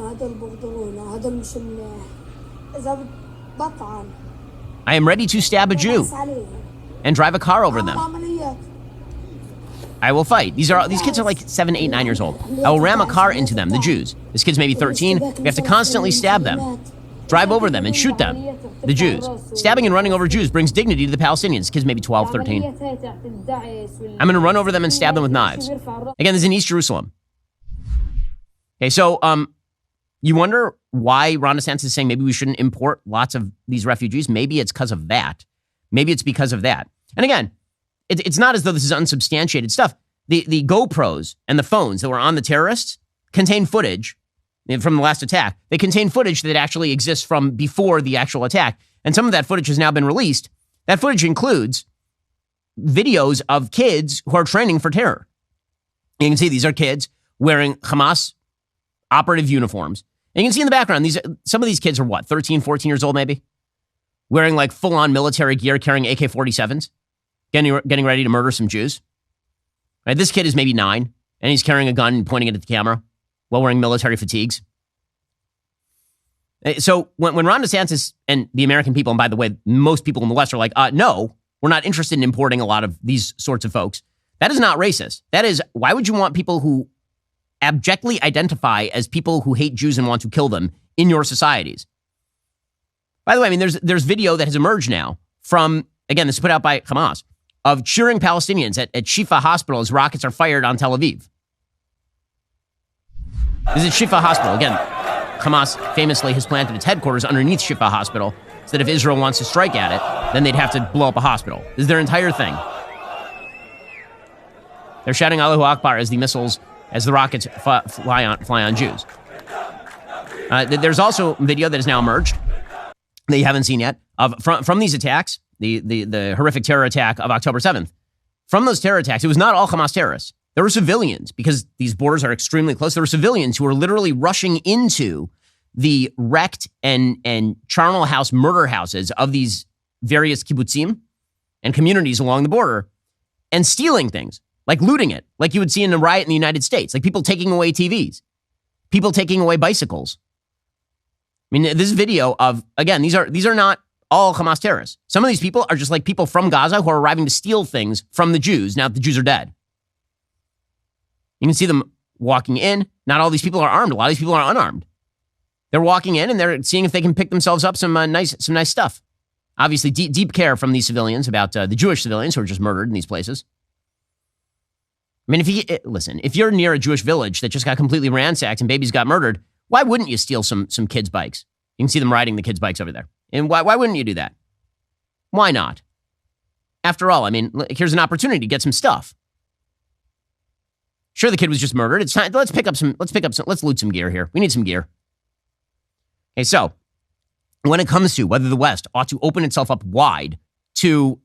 I am ready to stab a Jew and drive a car over them. I will fight. These kids are like 7, 8, 9 years old. I will ram a car into them, the Jews. This kid's maybe 13. We have to constantly stab them. Drive over them and shoot them, the Jews. Stabbing and running over Jews brings dignity to the Palestinians. Kids maybe 12, 13. I'm going to run over them and stab them with knives. Again, this is in East Jerusalem. Okay, so you wonder why Ron DeSantis is saying maybe we shouldn't import lots of these refugees. Maybe it's because of that. Maybe it's because of that. And again, it's not as though this is unsubstantiated stuff. The GoPros and the phones that were on the terrorists contain footage from the last attack. They contain footage that actually exists from before the actual attack. And some of that footage has now been released. That footage includes videos of kids who are training for terror. You can see these are kids wearing Hamas operative uniforms. And you can see in the background, some of these kids are what, 13, 14 years old maybe? Wearing like full-on military gear, carrying AK-47s, getting ready to murder some Jews. Right? This kid is maybe 9, and he's carrying a gun and pointing it at the camera while wearing military fatigues. So when Ron DeSantis and the American people, and by the way, most people in the West are like, no, we're not interested in importing a lot of these sorts of folks. That is not racist. That is, why would you want people who abjectly identify as people who hate Jews and want to kill them in your societies? By the way, I mean, there's video that has emerged now from, again, this is put out by Hamas, of cheering Palestinians at Shifa Hospital as rockets are fired on Tel Aviv. This is Shifa Hospital. Again, Hamas famously has planted its headquarters underneath Shifa Hospital so that if Israel wants to strike at it, then they'd have to blow up a hospital. This is their entire thing. They're shouting Allahu Akbar as the rockets fly on Jews. There's also video that has now emerged that you haven't seen yet from these attacks, the horrific terror attack of October 7th. From those terror attacks, it was not all Hamas terrorists. There were civilians, because these borders are extremely close. There were civilians who were literally rushing into the wrecked and charnel house murder houses of these various kibbutzim and communities along the border and stealing things, like looting it, like you would see in a riot in the United States, like people taking away TVs, people taking away bicycles. I mean, this video of, again, these are not all Hamas terrorists. Some of these people are just like people from Gaza who are arriving to steal things from the Jews now that the Jews are dead. You can see them walking in. Not all these people are armed. A lot of these people are unarmed. They're walking in and they're seeing if they can pick themselves up some nice stuff. Obviously, deep care from these civilians about the Jewish civilians who are just murdered in these places. I mean, if you're near a Jewish village that just got completely ransacked and babies got murdered, why wouldn't you steal some kids' bikes? You can see them riding the kids' bikes over there. And why wouldn't you do that? Why not? After all, I mean, here's an opportunity to get some stuff. Sure, the kid was just murdered. It's time. Let's loot some gear here. We need some gear. Okay, so when it comes to whether the West ought to open itself up wide to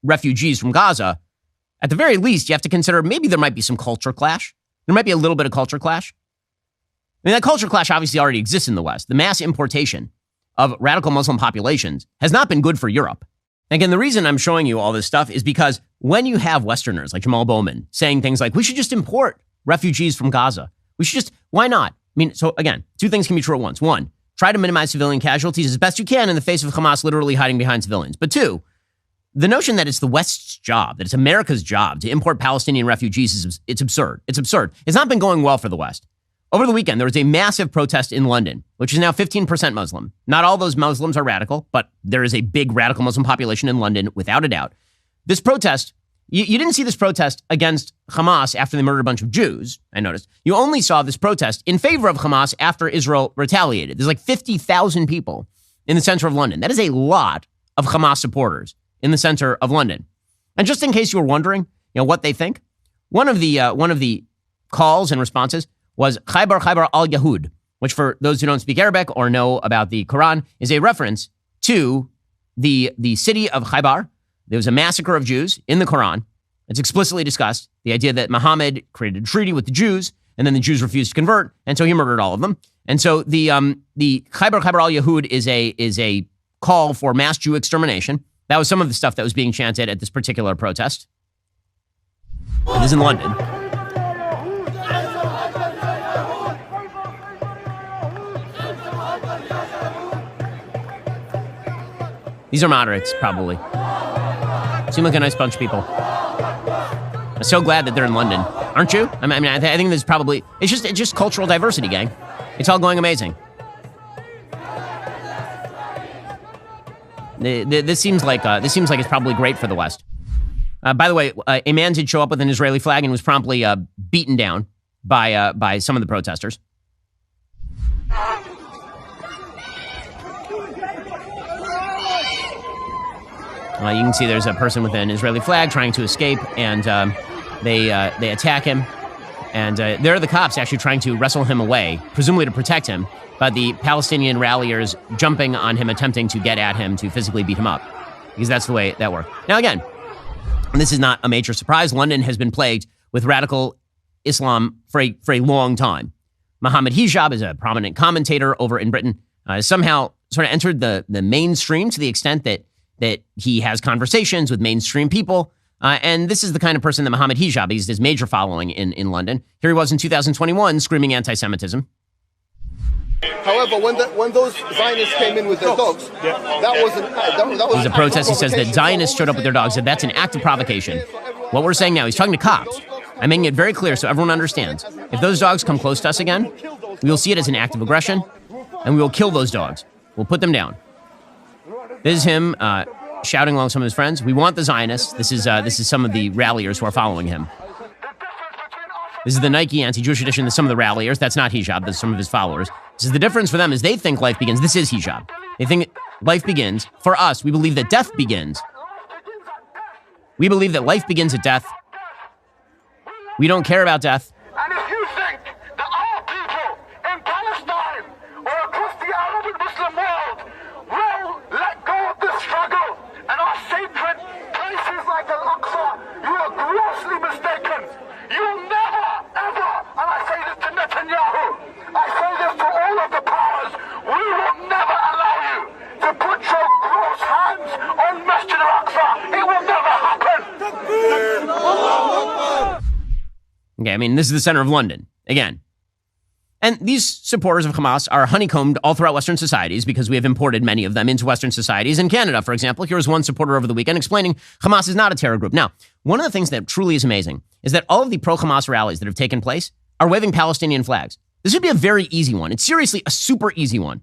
refugees from Gaza, at the very least, you have to consider maybe there might be some culture clash. There might be a little bit of culture clash. I mean, that culture clash obviously already exists in the West. The mass importation of radical Muslim populations has not been good for Europe. Again, the reason I'm showing you all this stuff is because when you have Westerners like Jamal Bowman saying things like, we should just import refugees from Gaza. Why not? I mean, so again, two things can be true at once. One, try to minimize civilian casualties as best you can in the face of Hamas literally hiding behind civilians. But two, the notion that it's the West's job, that it's America's job to import Palestinian refugees, it's absurd. It's absurd. It's not been going well for the West. Over the weekend, there was a massive protest in London, which is now 15% Muslim. Not all those Muslims are radical, but there is a big radical Muslim population in London, without a doubt. This protest, you didn't see this protest against Hamas after they murdered a bunch of Jews, I noticed. You only saw this protest in favor of Hamas after Israel retaliated. There's like 50,000 people in the center of London. That is a lot of Hamas supporters in the center of London. And just in case you were wondering, what they think, one of the calls and responses was Khaybar al-Yahud, which for those who don't speak Arabic or know about the Quran is a reference to the city of Khaybar. There was a massacre of Jews in the Quran. It's explicitly discussed. The idea that Muhammad created a treaty with the Jews and then the Jews refused to convert, and so he murdered all of them. And so the Khaybar al-Yahud is a call for mass Jew extermination. That was some of the stuff that was being chanted at this particular protest. It is in London. These are moderates, probably. Seem like a nice bunch of people. I'm so glad that they're in London, aren't you? I mean, I think there's probably it's just cultural diversity, gang. It's all going amazing. This seems like it's probably great for the West. By the way, a man did show up with an Israeli flag and was promptly beaten down by some of the protesters. You can see there's a person with an Israeli flag trying to escape, and they attack him. And there are the cops actually trying to wrestle him away, presumably to protect him, but the Palestinian ralliers jumping on him, attempting to get at him to physically beat him up, because that's the way that worked. Now again, this is not a major surprise. London has been plagued with radical Islam for a long time. Mohammed Hijab is a prominent commentator over in Britain, somehow sort of entered the mainstream to the extent that he has conversations with mainstream people. And this is the kind of person that Mohammed Hijab, he's his major following in London. Here he was in 2021 screaming anti-Semitism. However, when those Zionists came in with their dogs, that was There's a protest. He says that Zionists showed up with their dogs. That that's an act of provocation. What we're saying now, he's talking to cops. I'm making it very clear so everyone understands. If those dogs come close to us again, we will see it as an act of aggression, and we will kill those dogs. We'll put them down. This is him shouting along some of his friends. We want the Zionists. This is some of the ralliers who are following him. This is the Nike anti-Jewish edition. Some of the ralliers. That's not Hijab. That's some of his followers. This is the difference for them is they think life begins. This is Hijab. They think life begins. For us, we believe that death begins. We believe that life begins at death. We don't care about death. And if you think that our people in Palestine I mean, this is the center of London, again. And these supporters of Hamas are honeycombed all throughout Western societies because we have imported many of them into Western societies. In Canada, for example, here was one supporter over the weekend explaining Hamas is not a terror group. Now, one of the things that truly is amazing is that all of the pro-Hamas rallies that have taken place are waving Palestinian flags. This would be a very easy one. It's seriously a super easy one.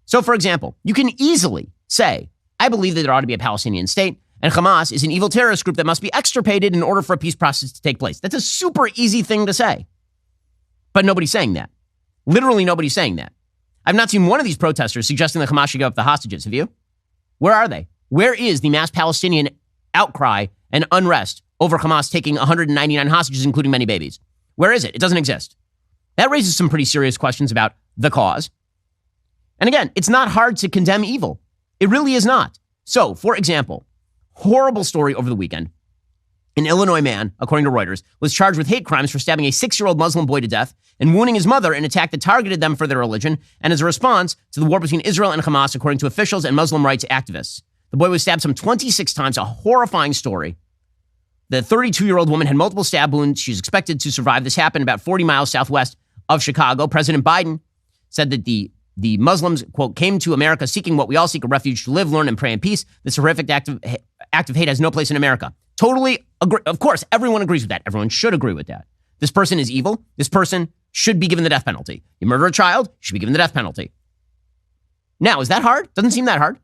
So, for example, you can easily say, I believe that there ought to be a Palestinian state, and Hamas is an evil terrorist group that must be extirpated in order for a peace process to take place. That's a super easy thing to say. But nobody's saying that. Literally nobody's saying that. I've not seen one of these protesters suggesting that Hamas should give up the hostages. Have you? Where are they? Where is the mass Palestinian outcry and unrest over Hamas taking 199 hostages, including many babies? Where is it? It doesn't exist. That raises some pretty serious questions about the cause. And again, it's not hard to condemn evil. It really is not. So, for example, horrible story over the weekend. An Illinois man, according to Reuters, was charged with hate crimes for stabbing a 6-year-old Muslim boy to death and wounding his mother in an attack that targeted them for their religion and as a response to the war between Israel and Hamas, according to officials and Muslim rights activists. The boy was stabbed some 26 times, a horrifying story. The 32-year-old woman had multiple stab wounds. She's expected to survive. This happened about 40 miles southwest of Chicago. President Biden said that the Muslims, quote, came to America seeking what we all seek, a refuge to live, learn, and pray in peace. This horrific act of hate has no place in America. Totally agree. Of course, everyone agrees with that. Everyone should agree with that. This person is evil. This person should be given the death penalty. You murder a child, you should be given the death penalty. Now, is that hard? Doesn't seem that hard.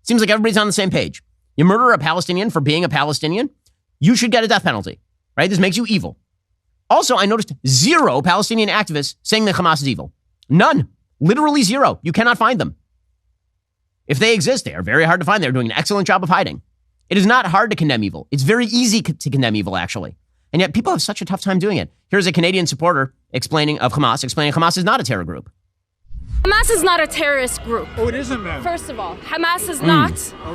Seems like everybody's on the same page. You murder a Palestinian for being a Palestinian, you should get a death penalty, right? This makes you evil. Also, I noticed 0 Palestinian activists saying that Hamas is evil. None. Literally 0. You cannot find them. If they exist, they are very hard to find. They're doing an excellent job of hiding. It is not hard to condemn evil. It's very easy to condemn evil, actually. And yet people have such a tough time doing it. Here's a Canadian supporter explaining Hamas is not a terror group. Hamas is not a terrorist group. Oh, it isn't, ma'am. First of all, Hamas is not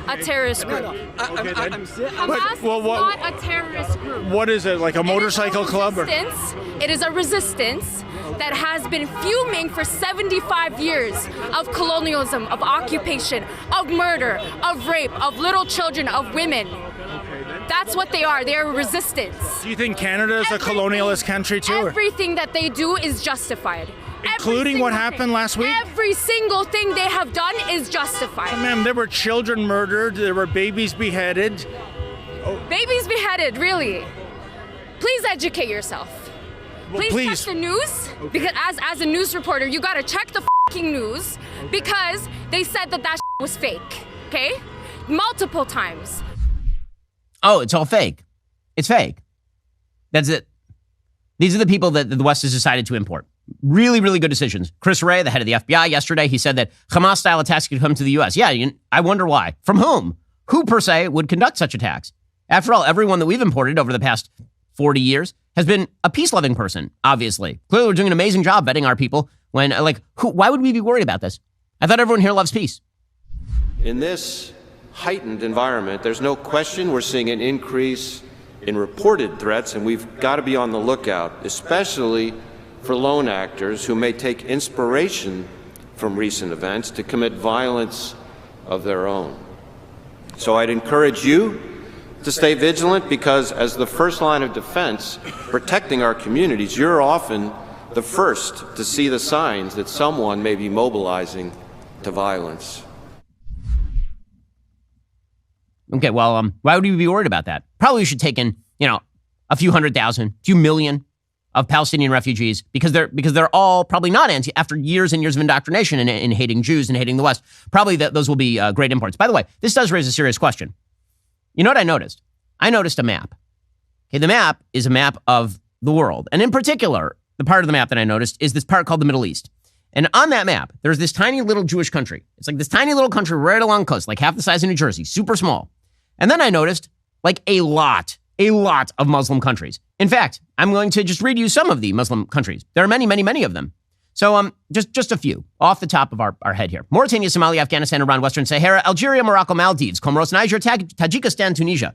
a terrorist group. Hamas is not a terrorist group. What is it, like a motorcycle club? It is a resistance that has been fuming for 75 years of colonialism, of occupation, of murder, of rape, of little children, of women. That's what they are. They are resistance. Do you think Canada is a colonialist country too? Everything that they do is justified. Including what happened last week? Every single thing they have done is justified. Ma'am, there were children murdered. There were babies beheaded. Babies beheaded, really? Please educate yourself. Please check the news. Okay. Because as a news reporter, you gotta check the fucking news because they said that was fake. Okay? Multiple times. Oh, it's all fake. It's fake. That's it. These are the people that the West has decided to import. Really, really good decisions. Chris Wray, the head of the FBI, yesterday, he said that Hamas-style attacks could come to the U.S. Yeah, I wonder why. From whom? Who, per se, would conduct such attacks? After all, everyone that we've imported over the past 40 years has been a peace-loving person, obviously. Clearly, we're doing an amazing job vetting our people when, why would we be worried about this? I thought everyone here loves peace. In this heightened environment, there's no question we're seeing an increase in reported threats, and we've got to be on the lookout, especially for lone actors who may take inspiration from recent events to commit violence of their own. So I'd encourage you to stay vigilant because as the first line of defense, protecting our communities, you're often the first to see the signs that someone may be mobilizing to violence. Okay, well, why would we be worried about that? Probably we should take in, a few 100,000, few million of Palestinian refugees because they're all probably not after years and years of indoctrination in hating Jews and hating the West. Probably those will be great imports. By the way, this does raise a serious question. You know what I noticed? I noticed a map. Okay, the map is a map of the world. And in particular, the part of the map that I noticed is this part called the Middle East. And on that map, there's this tiny little Jewish country. It's like this tiny little country right along the coast, like half the size of New Jersey, super small. And then I noticed like a lot of Muslim countries. In fact, I'm going to just read you some of the Muslim countries. There are many, many, many of them. So just a few off the top of our head here. Mauritania, Somalia, Afghanistan, Iran, Western Sahara, Algeria, Morocco, Maldives, Comoros, Niger, Tajikistan, Tunisia,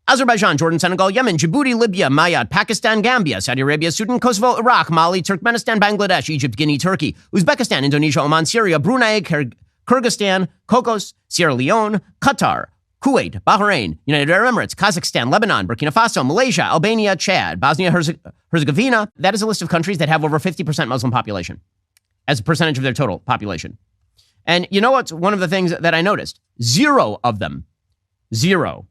Azerbaijan, Jordan, Senegal, Yemen, Djibouti, Libya, Mayotte, Pakistan, Gambia, Saudi Arabia, Sudan, Kosovo, Iraq, Mali, Turkmenistan, Bangladesh, Egypt, Guinea, Turkey, Uzbekistan, Indonesia, Oman, Syria, Brunei, Kyrgyzstan, Cocos, Sierra Leone, Qatar, Kuwait, Bahrain, United Arab Emirates, Kazakhstan, Lebanon, Burkina Faso, Malaysia, Albania, Chad, Bosnia-Herzegovina. That is a list of countries that have over 50% Muslim population as a percentage of their total population. And you know what's one of the things that I noticed? 0 of them, 0,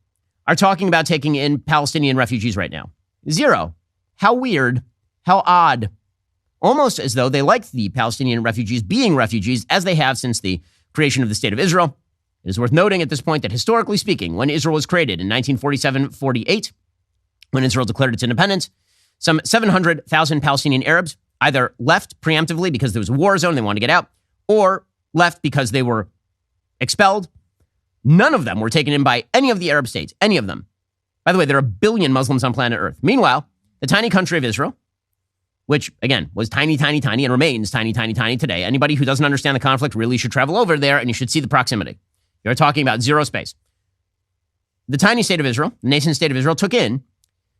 are talking about taking in Palestinian refugees right now. 0. How weird. How odd. Almost as though they like the Palestinian refugees being refugees, as they have since the creation of the State of Israel. It is worth noting at this point that historically speaking, when Israel was created in 1947-48, when Israel declared its independence, some 700,000 Palestinian Arabs either left preemptively because there was a war zone, they wanted to get out, or left because they were expelled. None of them were taken in by any of the Arab states, any of them. By the way, there are 1 billion Muslims on planet Earth. Meanwhile, the tiny country of Israel, which, again, was tiny, tiny, tiny, and remains tiny, tiny, tiny today. Anybody who doesn't understand the conflict really should travel over there, and you should see the proximity. You're talking about 0 space. The tiny state of Israel, the nascent state of Israel, took in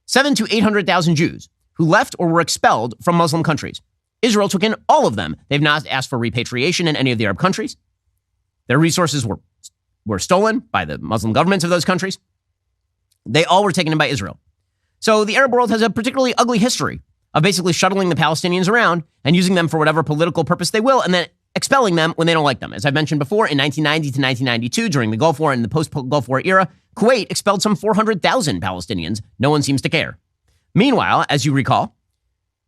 700,000 to 800,000 Jews who left or were expelled from Muslim countries. Israel took in all of them. They've not asked for repatriation in any of the Arab countries. Their resources were stolen by the Muslim governments of those countries. They all were taken in by Israel. So the Arab world has a particularly ugly history of basically shuttling the Palestinians around and using them for whatever political purpose they will, and then expelling them when they don't like them. As I've mentioned before, in 1990 to 1992, during the Gulf War and the post-Gulf War era, Kuwait expelled some 400,000 Palestinians. No one seems to care. Meanwhile, as you recall,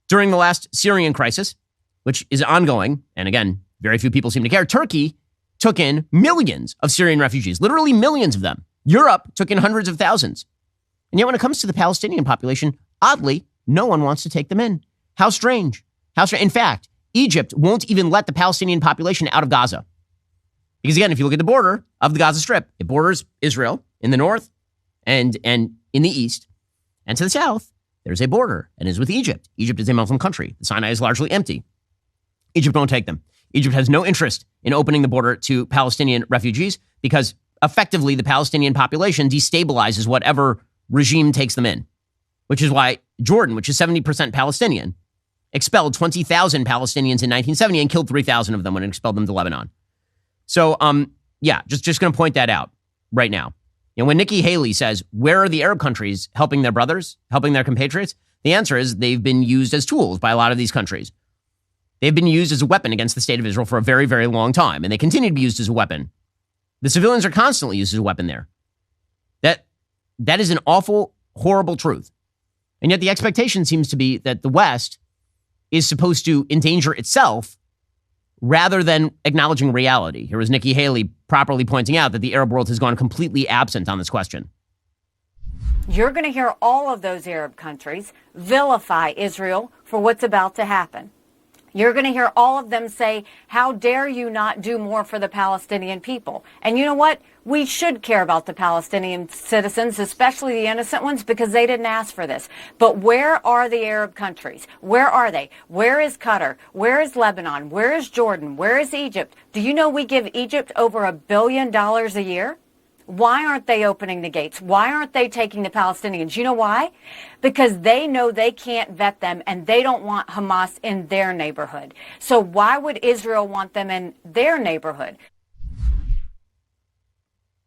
during the last Syrian crisis, which is ongoing, and again, very few people seem to care, Turkey took in millions of Syrian refugees, literally millions of them. Europe took in hundreds of thousands. And yet when it comes to the Palestinian population, oddly, no one wants to take them in. How strange. How strange. In fact, Egypt won't even let the Palestinian population out of Gaza. Because again, if you look at the border of the Gaza Strip, it borders Israel in the north and in the east. And to the south, there's a border, and is with Egypt. Egypt is a Muslim country. The Sinai is largely empty. Egypt won't take them. Egypt has no interest in opening the border to Palestinian refugees because effectively the Palestinian population destabilizes whatever regime takes them in, which is why Jordan, which is 70% Palestinian, expelled 20,000 Palestinians in 1970 and killed 3,000 of them when it expelled them to Lebanon. So, just going to point that out right now. And when Nikki Haley says, where are the Arab countries helping their brothers, helping their compatriots? The answer is they've been used as tools by a lot of these countries. They've been used as a weapon against the state of Israel for a very, very long time, and they continue to be used as a weapon. The civilians are constantly used as a weapon there. That is an awful, horrible truth. And yet the expectation seems to be that the West is supposed to endanger itself rather than acknowledging reality. Here was Nikki Haley properly pointing out that the Arab world has gone completely absent on this question. You're going to hear all of those Arab countries vilify Israel for what's about to happen. You're going to hear all of them say, how dare you not do more for the Palestinian people? And you know what? We should care about the Palestinian citizens, especially the innocent ones, because they didn't ask for this. But where are the Arab countries? Where are they? Where is Qatar? Where is Lebanon? Where is Jordan? Where is Egypt? Do you know we give Egypt over $1 billion a year? Why aren't they opening the gates? Why aren't they taking the Palestinians? You know why? Because they know they can't vet them and they don't want Hamas in their neighborhood. So why would Israel want them in their neighborhood?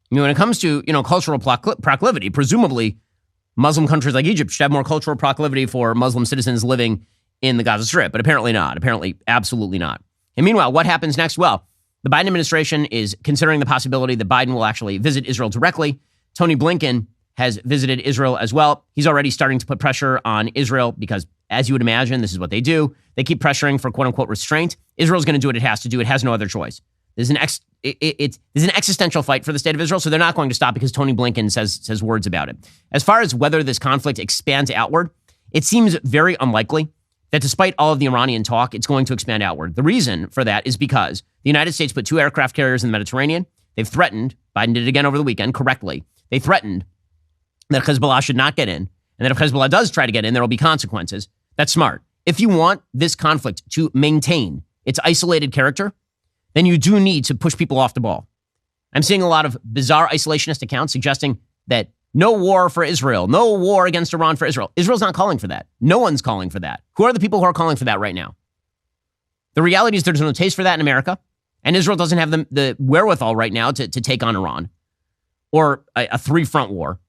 When it comes to, cultural proclivity, presumably Muslim countries like Egypt should have more cultural proclivity for Muslim citizens living in the Gaza Strip, but apparently not. Apparently, absolutely not. And meanwhile, what happens next? Well, the Biden administration is considering the possibility that Biden will actually visit Israel directly. Tony Blinken has visited Israel as well. He's already starting to put pressure on Israel because, as you would imagine, this is what they do. They keep pressuring for quote-unquote restraint. Israel's going to do what it has to do. It has no other choice. There's an existential fight for the state of Israel, so they're not going to stop because Tony Blinken says words about it. As far as whether this conflict expands outward, it seems very unlikely that despite all of the Iranian talk, it's going to expand outward. The reason for that is because the United States put 2 aircraft carriers in the Mediterranean. They've threatened, Biden did it again over the weekend, correctly. They threatened that Hezbollah should not get in, and that if Hezbollah does try to get in, there will be consequences. That's smart. If you want this conflict to maintain its isolated character, then you do need to push people off the ball. I'm seeing a lot of bizarre isolationist accounts suggesting that no war for Israel, no war against Iran for Israel. Israel's not calling for that. No one's calling for that. Who are the people who are calling for that right now? The reality is there's no taste for that in America, and Israel doesn't have the wherewithal right now to take on Iran. or a three-front war.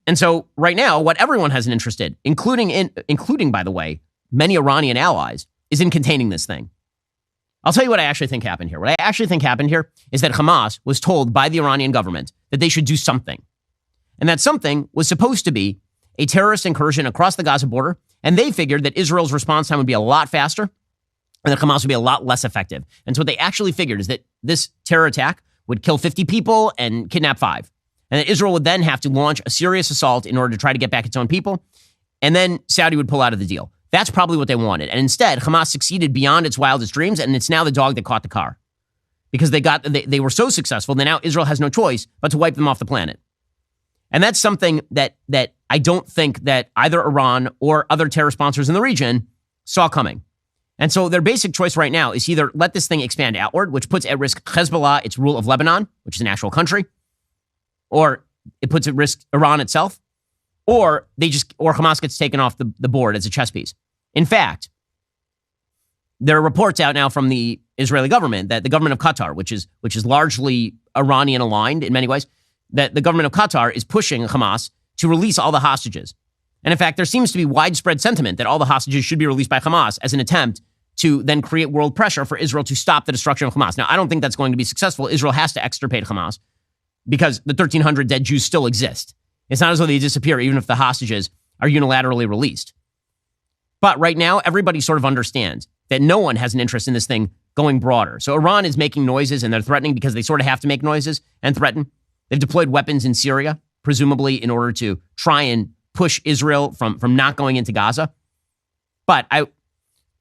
And so right now, what everyone has an interest in, including, by the way, many Iranian allies, is in containing this thing. I'll tell you what I actually think happened here. What I actually think happened here is that Hamas was told by the Iranian government that they should do something. And that something was supposed to be a terrorist incursion across the Gaza border. And they figured that Israel's response time would be a lot faster and that Hamas would be a lot less effective. And so what they actually figured is that this terror attack would kill 50 people and kidnap 5. And that Israel would then have to launch a serious assault in order to try to get back its own people. And then Saudi would pull out of the deal. That's probably what they wanted. And instead, Hamas succeeded beyond its wildest dreams, and it's now the dog that caught the car. Because they were so successful that now Israel has no choice but to wipe them off the planet. And that's something that I don't think that either Iran or other terror sponsors in the region saw coming. And so their basic choice right now is either let this thing expand outward, which puts at risk Hezbollah, its rule of Lebanon, which is an actual country, or it puts at risk Iran itself, or Hamas gets taken off the board as a chess piece. In fact, there are reports out now from the Israeli government that the government of Qatar, which is largely Iranian aligned in many ways, that the government of Qatar is pushing Hamas to release all the hostages. And in fact, there seems to be widespread sentiment that all the hostages should be released by Hamas as an attempt to then create world pressure for Israel to stop the destruction of Hamas. Now, I don't think that's going to be successful. Israel has to extirpate Hamas because the 1,300 dead Jews still exist. It's not as though they disappear even if the hostages are unilaterally released. But right now, everybody sort of understands that no one has an interest in this thing going broader. So Iran is making noises and they're threatening because they sort of have to make noises and threaten. They've deployed weapons in Syria, presumably in order to try and push Israel from not going into Gaza. But I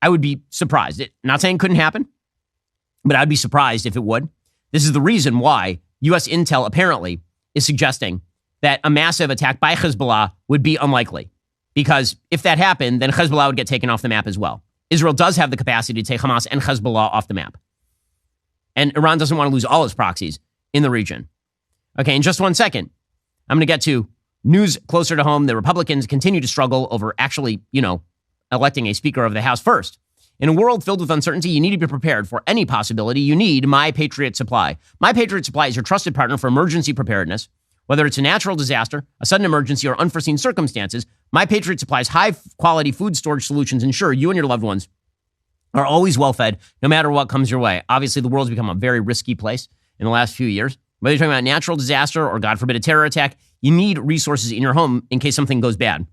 would be surprised. Not saying it couldn't happen, but I'd be surprised if it would. This is the reason why U.S. intel apparently is suggesting that a massive attack by Hezbollah would be unlikely. Because if that happened, then Hezbollah would get taken off the map as well. Israel does have the capacity to take Hamas and Hezbollah off the map. And Iran doesn't want to lose all its proxies in the region. Okay, in just 1 second, I'm going to get to news closer to home. The Republicans continue to struggle over actually, electing a Speaker of the House first. In a world filled with uncertainty, you need to be prepared for any possibility. You need My Patriot Supply. My Patriot Supply is your trusted partner for emergency preparedness. Whether it's a natural disaster, a sudden emergency, or unforeseen circumstances, My Patriot Supply's high-quality food storage solutions ensure you and your loved ones are always well-fed, no matter what comes your way. Obviously, the world's become a very risky place in the last few years. Whether you're talking about natural disaster or, God forbid, a terror attack, you need resources in your home in case something goes bad.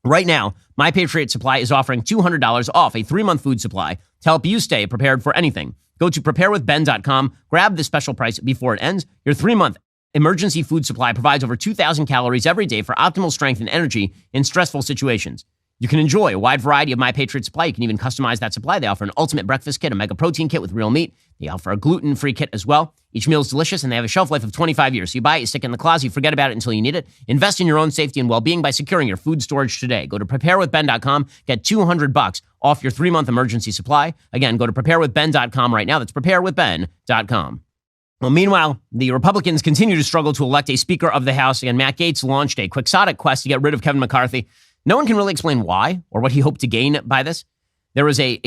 Right now, My Patriot Supply is offering $200 off a 3-month food supply to help you stay prepared for anything. Go to preparewithben.com, grab the special price before it ends. Your 3-month emergency food supply provides over 2,000 calories every day for optimal strength and energy in stressful situations. You can enjoy a wide variety of My Patriot Supply. You can even customize that supply. They offer an ultimate breakfast kit, a mega protein kit with real meat. They offer a gluten-free kit as well. Each meal is delicious, and they have a shelf life of 25 years. So you buy it, you stick it in the closet, you forget about it until you need it. Invest in your own safety and well-being by securing your food storage today. Go to preparewithben.com, get $200 off your 3-month emergency supply. Again, go to preparewithben.com right now. That's preparewithben.com. Well, meanwhile, the Republicans continue to struggle to elect a Speaker of the House. Again, Matt Gaetz launched a quixotic quest to get rid of Kevin McCarthy. No one can really explain why or what he hoped to gain by this. There was a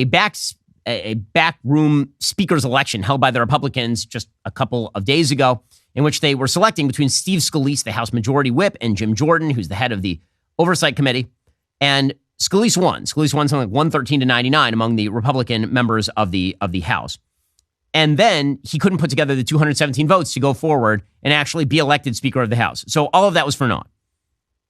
backroom speaker's election held by the Republicans just a couple of days ago, in which they were selecting between Steve Scalise, the House Majority Whip, and Jim Jordan, who's the head of the Oversight Committee. And Scalise won. Scalise won something like 113 to 99 among the Republican members of the House. And then he couldn't put together the 217 votes to go forward and actually be elected Speaker of the House. So all of that was for naught.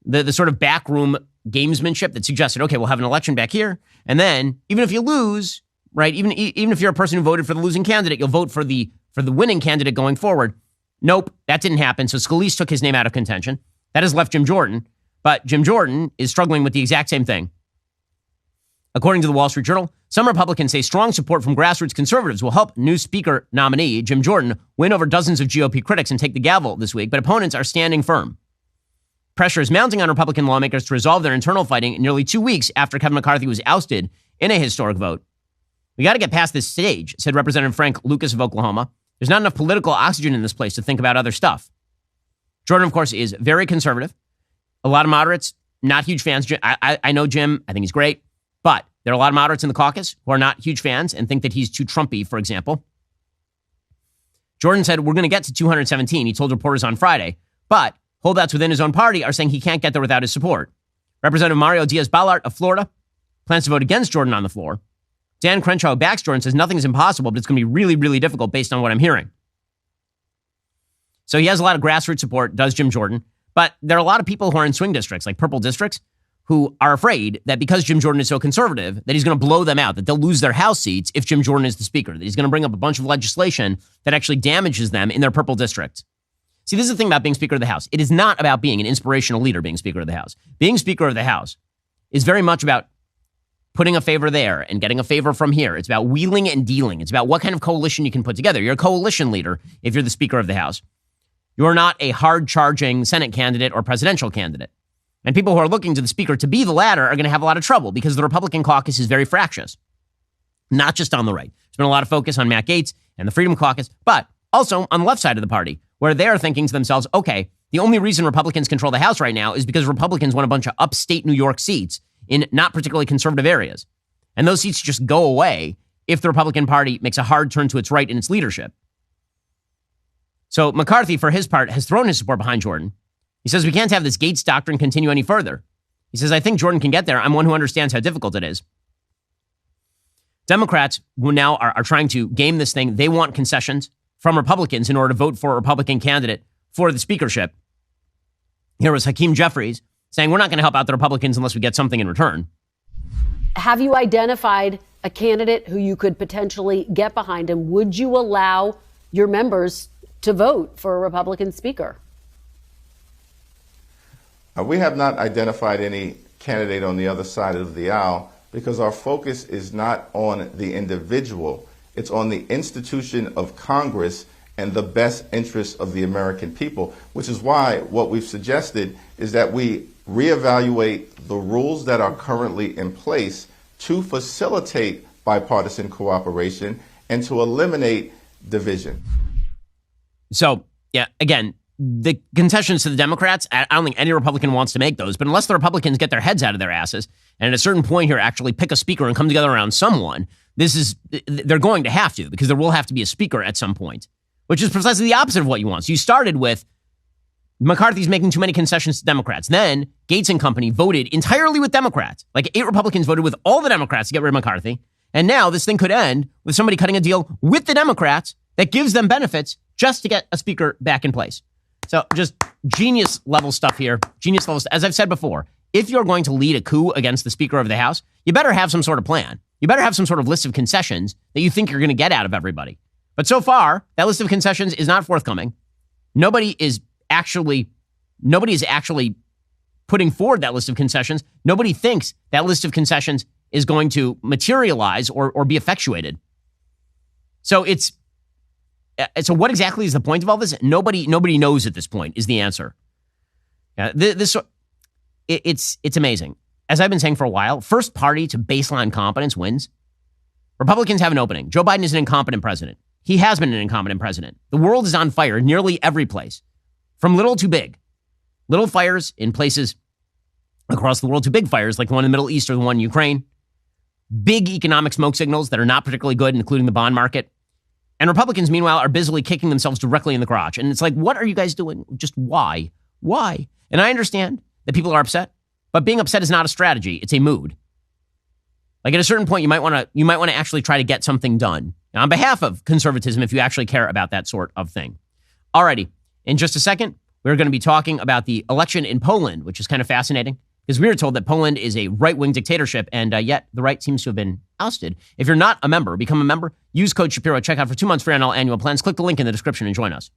The sort of backroom gamesmanship that suggested, okay, we'll have an election back here. And then even if you lose, right, even if you're a person who voted for the losing candidate, you'll vote for the winning candidate going forward. Nope, that didn't happen. So Scalise took his name out of contention. That has left Jim Jordan. But Jim Jordan is struggling with the exact same thing. According to the Wall Street Journal, some Republicans say strong support from grassroots conservatives will help new Speaker nominee Jim Jordan win over dozens of GOP critics and take the gavel this week, but opponents are standing firm. Pressure is mounting on Republican lawmakers to resolve their internal fighting nearly 2 weeks after Kevin McCarthy was ousted in a historic vote. We got to get past this stage, said Representative Frank Lucas of Oklahoma. There's not enough political oxygen in this place to think about other stuff. Jordan, of course, is very conservative. A lot of moderates, not huge fans. I know Jim. I think he's great. But there are a lot of moderates in the caucus who are not huge fans and think that he's too Trumpy, for example. Jordan said, we're going to get to 217, he told reporters on Friday, but holdouts within his own party are saying he can't get there without his support. Representative Mario Diaz-Balart of Florida plans to vote against Jordan on the floor. Dan Crenshaw backs Jordan, says nothing is impossible, but it's going to be really, really difficult based on what I'm hearing. So he has a lot of grassroots support, does Jim Jordan, but there are a lot of people who are in swing districts, like purple districts, who are afraid that because Jim Jordan is so conservative, that he's going to blow them out, that they'll lose their House seats if Jim Jordan is the speaker, that he's going to bring up a bunch of legislation that actually damages them in their purple districts. See, this is the thing about being Speaker of the House. It is not about being an inspirational leader being Speaker of the House. Being Speaker of the House is very much about putting a favor there and getting a favor from here. It's about wheeling and dealing. It's about what kind of coalition you can put together. You're a coalition leader if you're the Speaker of the House. You're not a hard-charging Senate candidate or presidential candidate. And people who are looking to the Speaker to be the latter are going to have a lot of trouble because the Republican caucus is very fractious, not just on the right. There's been a lot of focus on Matt Gaetz and the Freedom Caucus, but also on the left side of the party, where they're thinking to themselves, okay, the only reason Republicans control the House right now is because Republicans won a bunch of upstate New York seats in not particularly conservative areas. And those seats just go away if the Republican Party makes a hard turn to its right in its leadership. So McCarthy, for his part, has thrown his support behind Jordan. He says, we can't have this Gaetz doctrine continue any further. He says, I think Jordan can get there. I'm one who understands how difficult it is. Democrats who now are trying to game this thing. They want concessions from Republicans in order to vote for a Republican candidate for the speakership. Here was Hakeem Jeffries saying, we're not going to help out the Republicans unless we get something in return. Have you identified a candidate who you could potentially get behind? And would you allow your members to vote for a Republican speaker? We have not identified any candidate on the other side of the aisle because our focus is not on the individual. It's on the institution of Congress and the best interests of the American people, which is why what we've suggested is that we reevaluate the rules that are currently in place to facilitate bipartisan cooperation and to eliminate division. So, yeah, again, the concessions to the Democrats, I don't think any Republican wants to make those, but unless the Republicans get their heads out of their asses and at a certain point here actually pick a speaker and come together around someone, they're going to have to, because there will have to be a speaker at some point, which is precisely the opposite of what you want. So you started with McCarthy's making too many concessions to Democrats. Then Gaetz and company voted entirely with Democrats. Like 8 Republicans voted with all the Democrats to get rid of McCarthy. And now this thing could end with somebody cutting a deal with the Democrats that gives them benefits just to get a speaker back in place. So just genius level stuff here. Genius level. As I've said before, if you're going to lead a coup against the Speaker of the House, you better have some sort of plan. You better have some sort of list of concessions that you think you're going to get out of everybody. But so far, that list of concessions is not forthcoming. Nobody is actually putting forward that list of concessions. Nobody thinks that list of concessions is going to materialize or be effectuated. So so what exactly is the point of all this? Nobody knows at this point is the answer. It's amazing. As I've been saying for a while, first party to baseline competence wins. Republicans have an opening. Joe Biden is an incompetent president. He has been an incompetent president. The world is on fire in nearly every place, from little to big. Little fires in places across the world to big fires like the one in the Middle East or the one in Ukraine. Big economic smoke signals that are not particularly good, including the bond market. And Republicans, meanwhile, are busily kicking themselves directly in the crotch. And it's like, what are you guys doing? Just why? Why? And I understand that people are upset, but being upset is not a strategy. It's a mood. Like at a certain point, you might want to actually try to get something done. Now, on behalf of conservatism, if you actually care about that sort of thing. Alrighty, in just a second, we're going to be talking about the election in Poland, which is kind of fascinating because we were told that Poland is a right-wing dictatorship, and yet the right seems to have been ousted. If you're not a member, become a member. Use code Shapiro. Check out for 2 months free on all annual plans. Click the link in the description and join us.